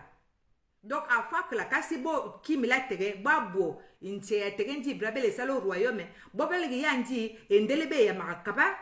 Donc, à fois kala, kasibo qui me l'a tiré, babo, inche a tiré ndi brabé les salauds royaume. Bobel yandi, endelebe ya marakaba.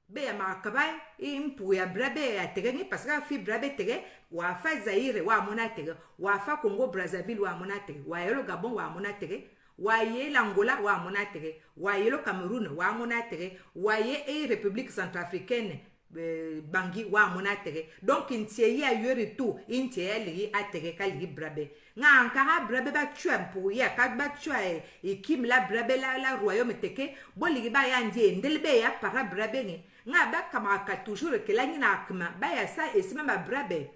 Be ya marakaba, impu ya brabé a tiré, parce que la fille brabé tiré, wa fa Zaire wa mona tiré, wa fa Congo Brazzaville wa mona tiré, wa yelo Gabon wa mona tiré. Waye l'Angola wa monatere, waye le Cameroun wa monatere, waye République centrafricaine Bangui wa monatere. Donc in tiye a yuri tout, in tiye li a tere kali brabe. Nga ankara brabe ba tua pour ya kad ba tua e kim la brabe la royaume teke, bon li ba ya ndie ndelbe ya para brabe ni. Nga ba kamaka toujours que la nina akma ba ya sa esima ma brabe.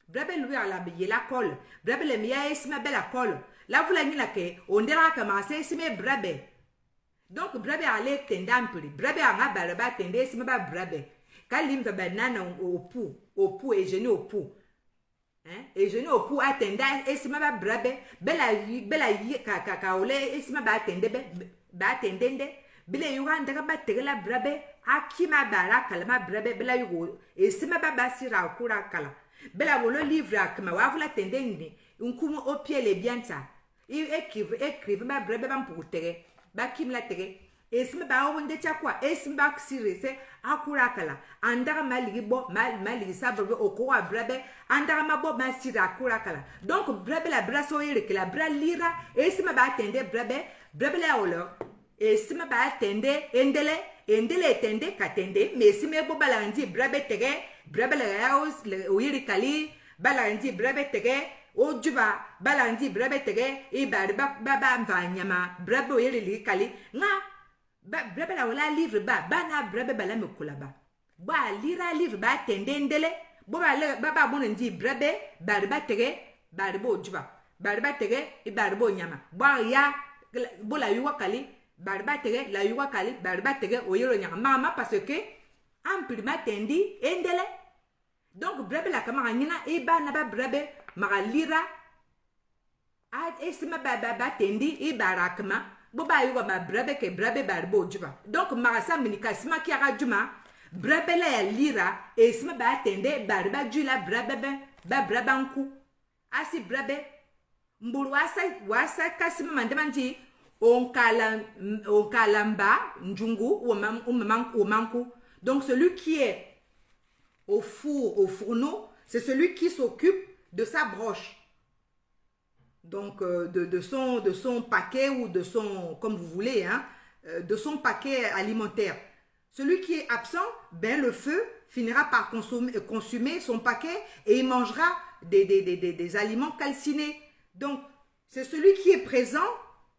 Brabe lui a la la colle, brabe le mia esima bella colle. Là, vous l'avez dit, on dira commencer si mes brabe. Donc, brabe allait tendre un peu. Brabe a ma barba tendre si ma brabe. Quand l'im de banane au pou, et genou au pou. Et genou au pou, attendre et si ma brabe. Bella yi, cacaole, et si ma battende, battendende. Bella yuran de rabattre la brabe. A qui ma baraka, ma brabe, bella yugo. Et si ma babasira au kurakala. Bella volo livre à ma wavla tendende. Un coup au pied les bien ça. Il écrive ma brebe ban pour tere ba kim la tere et si ba wonde cha kwa et si ba sire se akura kala andara maligi bo maligi sabre o ko wa brebe andara ma bo ma sire akura kala donc brebe la braso yele que la bra lira et si ba attendre brebe la olo et si ba attendre endele tende katende mais si me bo balandi brebe tere brebe la house o yiri kali balandi brebe tere o juba balandi brebe tege e baba mvanyama brebe oyeli kali nga brebe la wala livre na brebe bala me kulaba ba lira livre ba tendendele bo baba bonendi brebe barba tege barbo juba barba tege e barbo nyama ba ya bo la yuwa kali barba tege la yuwa kali barba tege oyelo nyama mama parce que amplima tendi endele donc brebe la kama nyina e ba na ba brebe magalira a esima baba tendi i barakma bo ba yugo ma brebe ke brebe barbo juba donc magasa minikasima ki aga juma brebe la ya lira esima ba tende barba jula brebe ba brabanku asi brebe mburu wasa kasima mandemanji on kalamba njungu ou manku donc celui qui est au fourneau c'est celui qui s'occupe de sa broche, donc de son paquet ou de son, comme vous voulez, hein, de son paquet alimentaire. Celui qui est absent, ben le feu finira par consumer son paquet et il mangera des aliments calcinés. Donc, c'est celui qui est présent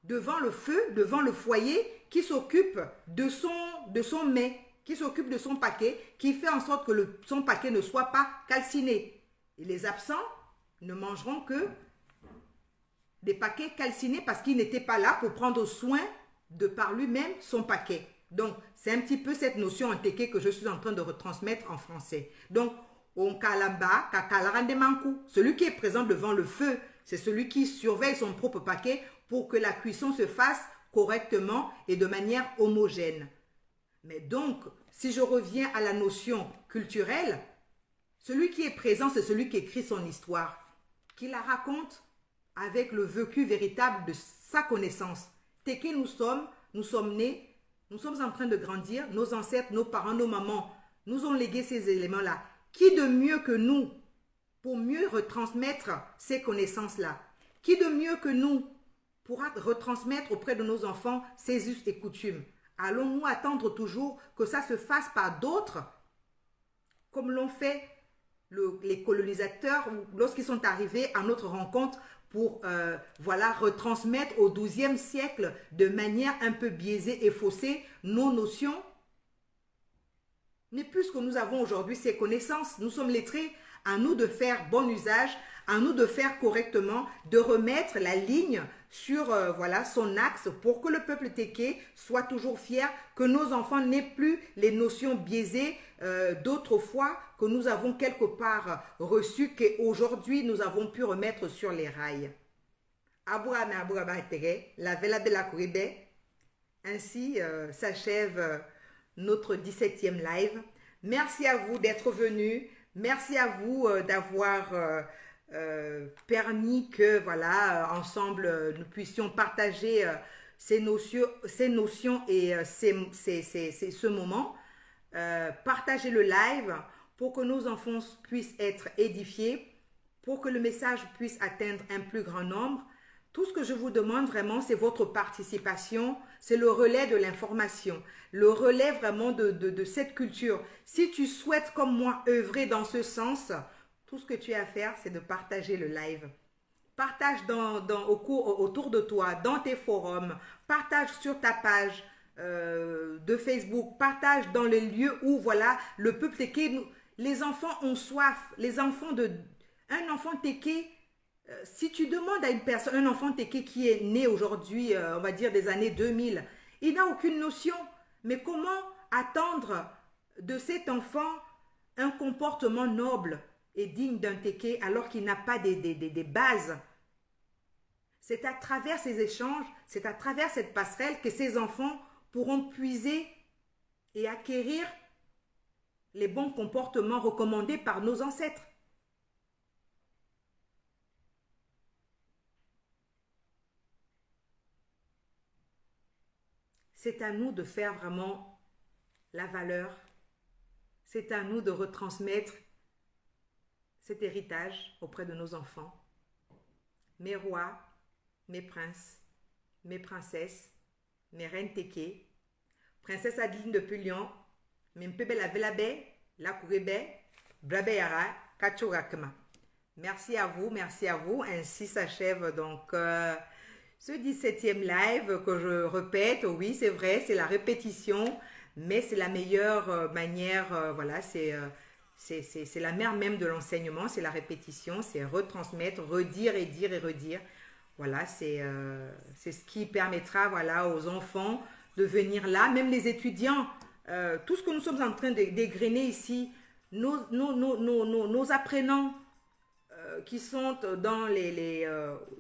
devant le feu, devant le foyer, qui s'occupe de son mets, qui s'occupe de son paquet, qui fait en sorte que son paquet ne soit pas calciné. Et les absents ne mangeront que des paquets calcinés parce qu'il n'était pas là pour prendre soin de par lui-même son paquet. Donc, c'est un petit peu cette notion en teke que je suis en train de retransmettre en français. Donc, on kalamba, kakalande mankou. Celui qui est présent devant le feu, c'est celui qui surveille son propre paquet pour que la cuisson se fasse correctement et de manière homogène. Mais donc, si je reviens à la notion culturelle, celui qui est présent, c'est celui qui écrit son histoire, qui la raconte avec le vécu véritable de sa connaissance. Teke nous sommes nés, nous sommes en train de grandir, nos ancêtres, nos parents, nos mamans nous ont légué ces éléments-là. Qui de mieux que nous pour mieux retransmettre ces connaissances-là? Qui de mieux que nous pourra retransmettre auprès de nos enfants ces us et coutumes? Allons-nous attendre toujours que ça se fasse par d'autres, comme l'ont fait les colonisateurs lorsqu'ils sont arrivés à notre rencontre pour voilà, retransmettre au XIIe siècle de manière un peu biaisée et faussée nos notions Mais puisque nous avons aujourd'hui ces connaissances, nous sommes lettrés, à nous de faire bon usage, à nous de faire correctement, de remettre la ligne sur voilà, son axe pour que le peuple téké soit toujours fier, que nos enfants n'aient plus les notions biaisées d'autrefois que nous avons quelque part reçues, qu'aujourd'hui nous avons pu remettre sur les rails. Ainsi s'achève notre 17e live. Merci à vous d'être venus. Merci à vous d'avoir permis que, voilà, ensemble, nous puissions partager ces notions et ce moment. Partagez le live pour que nos enfants puissent être édifiés, pour que le message puisse atteindre un plus grand nombre. Tout ce que je vous demande vraiment, c'est votre participation, c'est le relais de l'information, le relais vraiment de cette culture. Si tu souhaites, comme moi, œuvrer dans ce sens, tout ce que tu as à faire, c'est de partager le live. Partage autour de toi, dans tes forums, partage sur ta page de Facebook, partage dans les lieux où, voilà, le peuple téké, les enfants ont soif, un enfant téké. Si tu demandes à une personne, un enfant téké qui est né aujourd'hui, on va dire des années 2000, il n'a aucune notion. Mais comment attendre de cet enfant un comportement noble et digne d'un téké alors qu'il n'a pas des bases? C'est à travers ces échanges, c'est à travers cette passerelle que ces enfants pourront puiser et acquérir les bons comportements recommandés par nos ancêtres. C'est à nous de faire vraiment la valeur. C'est à nous de retransmettre cet héritage auprès de nos enfants. Mes rois, mes princes, mes princesses, mes reines téké, princesse Adeline de Pulion, Mimpebe la Velabe, la Kourebe, Blabeyara, Kachurakma. Merci à vous, merci à vous. Ainsi s'achève donc ce 17e live que je répète. Oui, c'est vrai, c'est la répétition, mais c'est la meilleure manière, voilà, c'est la mère même de l'enseignement, c'est la répétition, c'est retransmettre, redire et dire et redire. Voilà, c'est ce qui permettra, voilà, aux enfants de venir là, même les étudiants, tout ce que nous sommes en train d'égrener ici, nos apprenants qui sont dans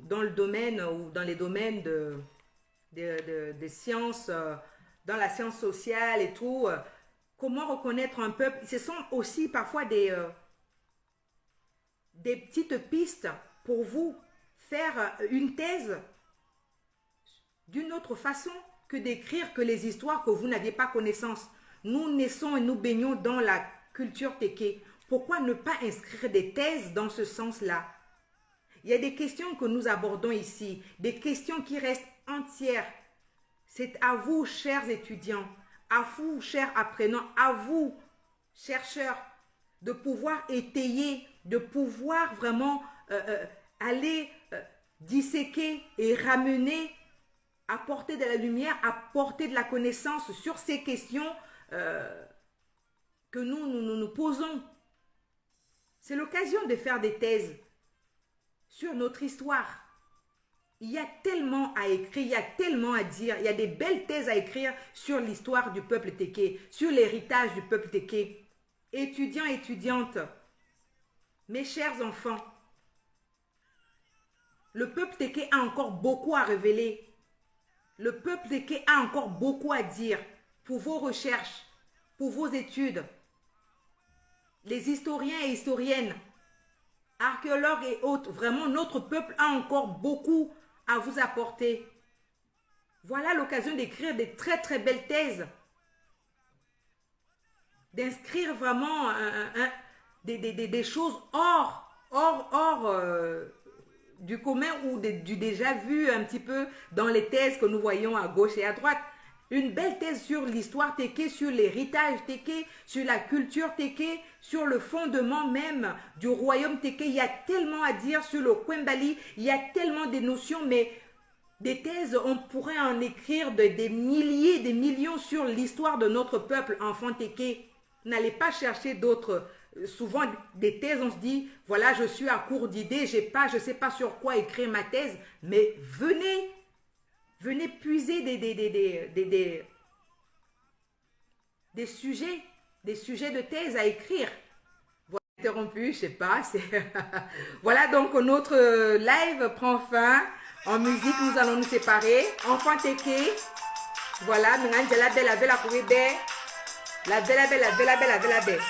dans le domaine ou dans les domaines des sciences, dans la science sociale et tout, comment reconnaître un peuple, ce sont aussi parfois des petites pistes pour vous faire une thèse d'une autre façon que d'écrire que les histoires que vous n'aviez pas connaissance. Nous naissons et nous baignons dans la culture téké. Pourquoi ne pas inscrire des thèses dans ce sens-là? Il y a des questions que nous abordons ici, des questions qui restent entières. C'est à vous, chers étudiants, à vous, chers apprenants, à vous, chercheurs, de pouvoir étayer, de pouvoir vraiment aller disséquer et ramener, apporter de la lumière, apporter de la connaissance sur ces questions que nous posons. C'est l'occasion de faire des thèses sur notre histoire. Il y a tellement à écrire, il y a tellement à dire, il y a des belles thèses à écrire sur l'histoire du peuple téké, sur l'héritage du peuple téké. Étudiants, étudiantes, mes chers enfants, le peuple téké a encore beaucoup à révéler. Le peuple téké a encore beaucoup à dire pour vos recherches, pour vos études. Les historiens et historiennes, archéologues et autres, vraiment notre peuple a encore beaucoup à vous apporter. Voilà l'occasion d'écrire des très très belles thèses, d'inscrire vraiment des choses hors du commun ou du déjà vu un petit peu dans les thèses que nous voyons à gauche et à droite. Une belle thèse sur l'histoire téké, sur l'héritage téké, sur la culture téké, sur le fondement même du royaume téké. Il y a tellement à dire sur le Kwembali, il y a tellement de notions, mais des thèses, on pourrait en écrire des milliers, des millions sur l'histoire de notre peuple enfant téké. N'allez pas chercher d'autres. Souvent, des thèses, on se dit, voilà, je suis à court d'idées, je ne sais pas sur quoi écrire ma thèse, mais venez puiser des sujets de thèse à écrire. Voilà, interrompu, je sais pas. Voilà, donc notre live prend fin. En musique, nous allons nous séparer. Enfant Teke. Voilà, nous allons la belle, la belle, la belle.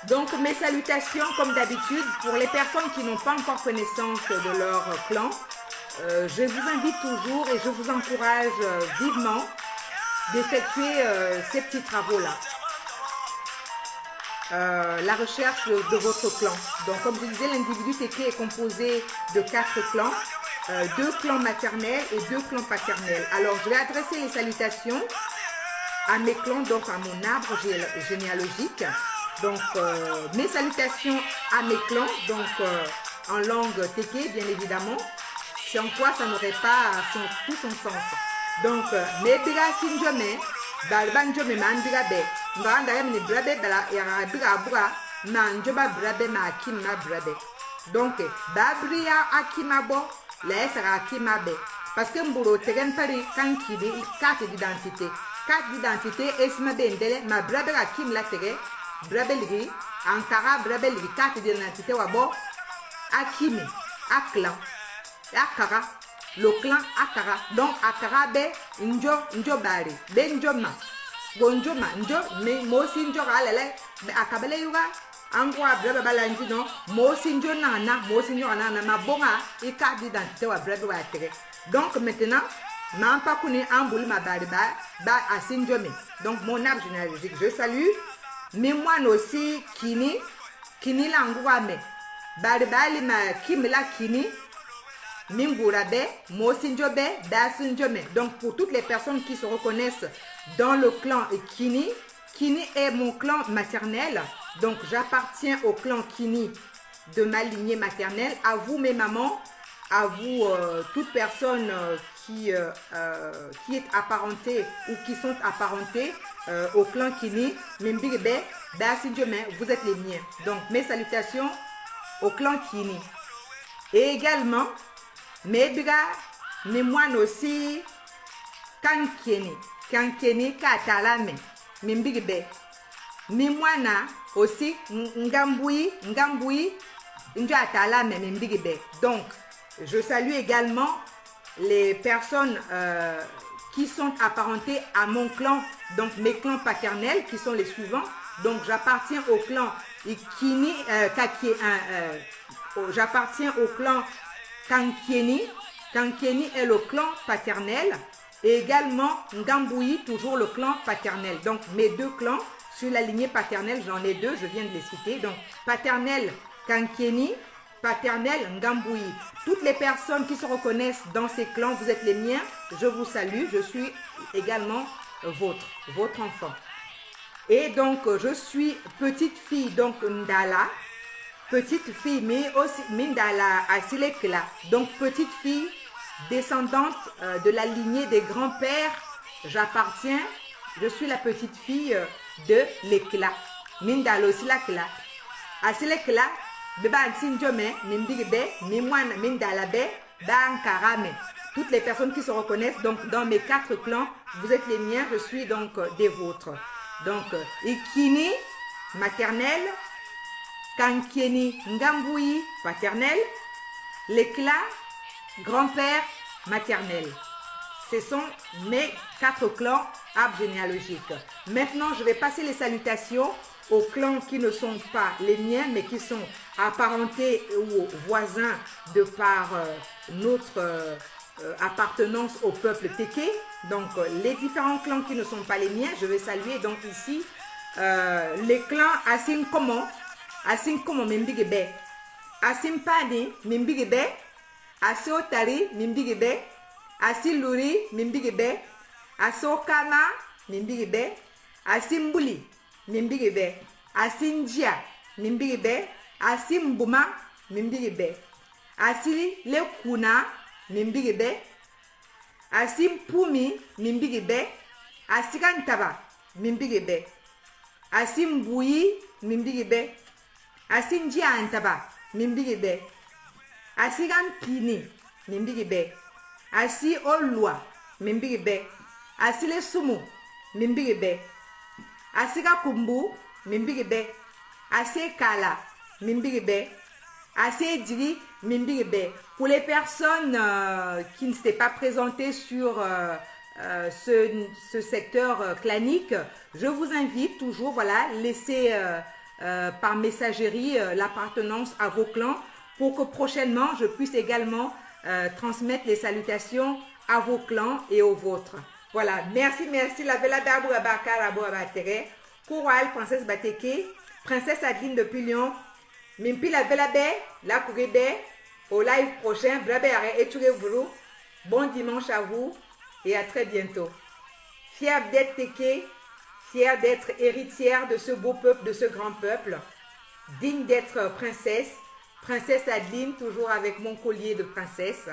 Donc, mes salutations, comme d'habitude, pour les personnes qui n'ont pas encore connaissance de leur clan. Je vous invite toujours et je vous encourage vivement d'effectuer ces petits travaux-là. La recherche de votre clan. Donc, comme je disais, l'individu Teke est composé de 4 clans, 2 clans maternels et 2 clans paternels. Alors, je vais adresser les salutations à mes clans, donc à mon arbre généalogique. Donc, mes salutations à mes clans, donc en langue Teke, bien évidemment, sans quoi ça n'aurait pas tout son sens. Donc, mes biga sinjome, balbanjome mandigabe, ngandayam ni brabe bala ya biga bura, manjoba brabe ma akima brabe. Donc, babria akimabo, la sera akimabe. Parce que mburo tegen pari kankidi carte d'identité. Carte d'identité esma bendele ma brabe akim la tege. Brabelgi, Ankara, Brabelgi, carte d'identité wabo, Akimi, Aklan, Akara, le clan Akara. Donc Akara be Njo Bari, be Njoma, Gonjoma, Njo, mais Mosi Njo Alele, be Akabele Yuga, Angwa Braba Balanji, non, Mosi Njo Nana, ma bonga, et carte d'identité wa Braba Watere. Donc maintenant, ma pas connu Amboul ma bari ba Asinjome. Donc mon arbre généalogique, je salue. Mais moi aussi, Kini langouame. Baribali ma kimla Kini, Mimburabe, Mosinjobe, Dasinjome. Donc pour toutes les personnes qui se reconnaissent dans le clan Kini, Kini est mon clan maternel. Donc j'appartiens au clan Kini de ma lignée maternelle. À vous mes mamans, à vous toute personne qui est apparentée ou qui sont apparentés au clan Kini, Mimbigebe, Basinjome, vous êtes les miens. Donc mes salutations au clan Kini. Et également, mes biga, mes moines aussi, Kankeni, Katalame, Mimbigebe. Mes moines aussi, Ngambui, Njatalame, Mimbigebe. Donc, je salue également les personnes qui sont apparentées à mon clan, donc mes clans paternels qui sont les suivants. Donc j'appartiens au clan Kini, j'appartiens au clan Kankieni. Kankieni est le clan paternel et également Ngambui, toujours le clan paternel. Donc mes 2 clans sur la lignée paternelle, j'en ai 2, je viens de les citer. Donc paternel Kankieni, paternel Ngambui. Toutes les personnes qui se reconnaissent dans ces clans, vous êtes les miens, je vous salue, je suis également votre enfant. Et donc, je suis petite fille, donc Ndala, petite fille, mais aussi Mindala Asilekla, donc petite fille descendante de la lignée des grands-pères, je suis la petite fille de l'éclat, Mindala Osilakla, Asilekla, Beba Nsinjome, Mimbigbe, Mimwan Mindalabe, Bankarame. Toutes les personnes qui se reconnaissent donc dans mes 4 clans, vous êtes les miens, je suis donc des vôtres. Donc, Ikini, maternel, Kankieni, Ngambui, paternel, l'éclat, grand-père, maternel. Ce sont mes 4 clans arbres généalogiques. Maintenant, je vais passer les salutations aux clans qui ne sont pas les miens, mais qui sont apparentés ou voisins de par notre appartenance au peuple Teke. Donc, les différents clans qui ne sont pas les miens, je vais saluer donc ici les clans Asinkomo Mimbigebe, Asimpani Mimbigebe, Asiotari Mimbigebe, Asiluri Mimbigebe, Asokama Mimbigebe, Asimbuli Mimbigebe, Asinjia Mimbigebe, Asimbuma Mimbigebe, Asili Lekuna Mimbigebe, Asim Pumi, Mimbigebe. Asigan Taba, Mimbigebe. Asim Bouyi, Mimbigebe. Asim Diantaba, Mimbigebe. Asigan Pini, Mimbigebe. Asi Olwa, Mimbigebe. Asile Sumu, Mimbigebe. Asiga Kumbu, Mimbigebe. Assez Kala, Mimbigebe. Assez Diri, Mimbigebe. Pour les personnes qui ne s'étaient pas présentées sur ce secteur clanique, je vous invite toujours, voilà, laisser par messagerie l'appartenance à vos clans pour que prochainement je puisse également transmettre les salutations à vos clans et aux vôtres. Voilà, merci, la Vela d'Abou Abakar Abou Abatere, Koural, Princesse Bateke, Princesse Adeline depuis Lyon, Mimpi la Vela Bé, la Kourébé, au live prochain, Blabé et Touré-Voulou. Bon dimanche à vous et à très bientôt. Fière d'être Teke, fière d'être héritière de ce beau peuple, de ce grand peuple, digne d'être princesse, Princesse Adeline, toujours avec mon collier de princesse.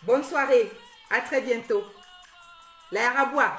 Bonne soirée, à très bientôt. La Arabois.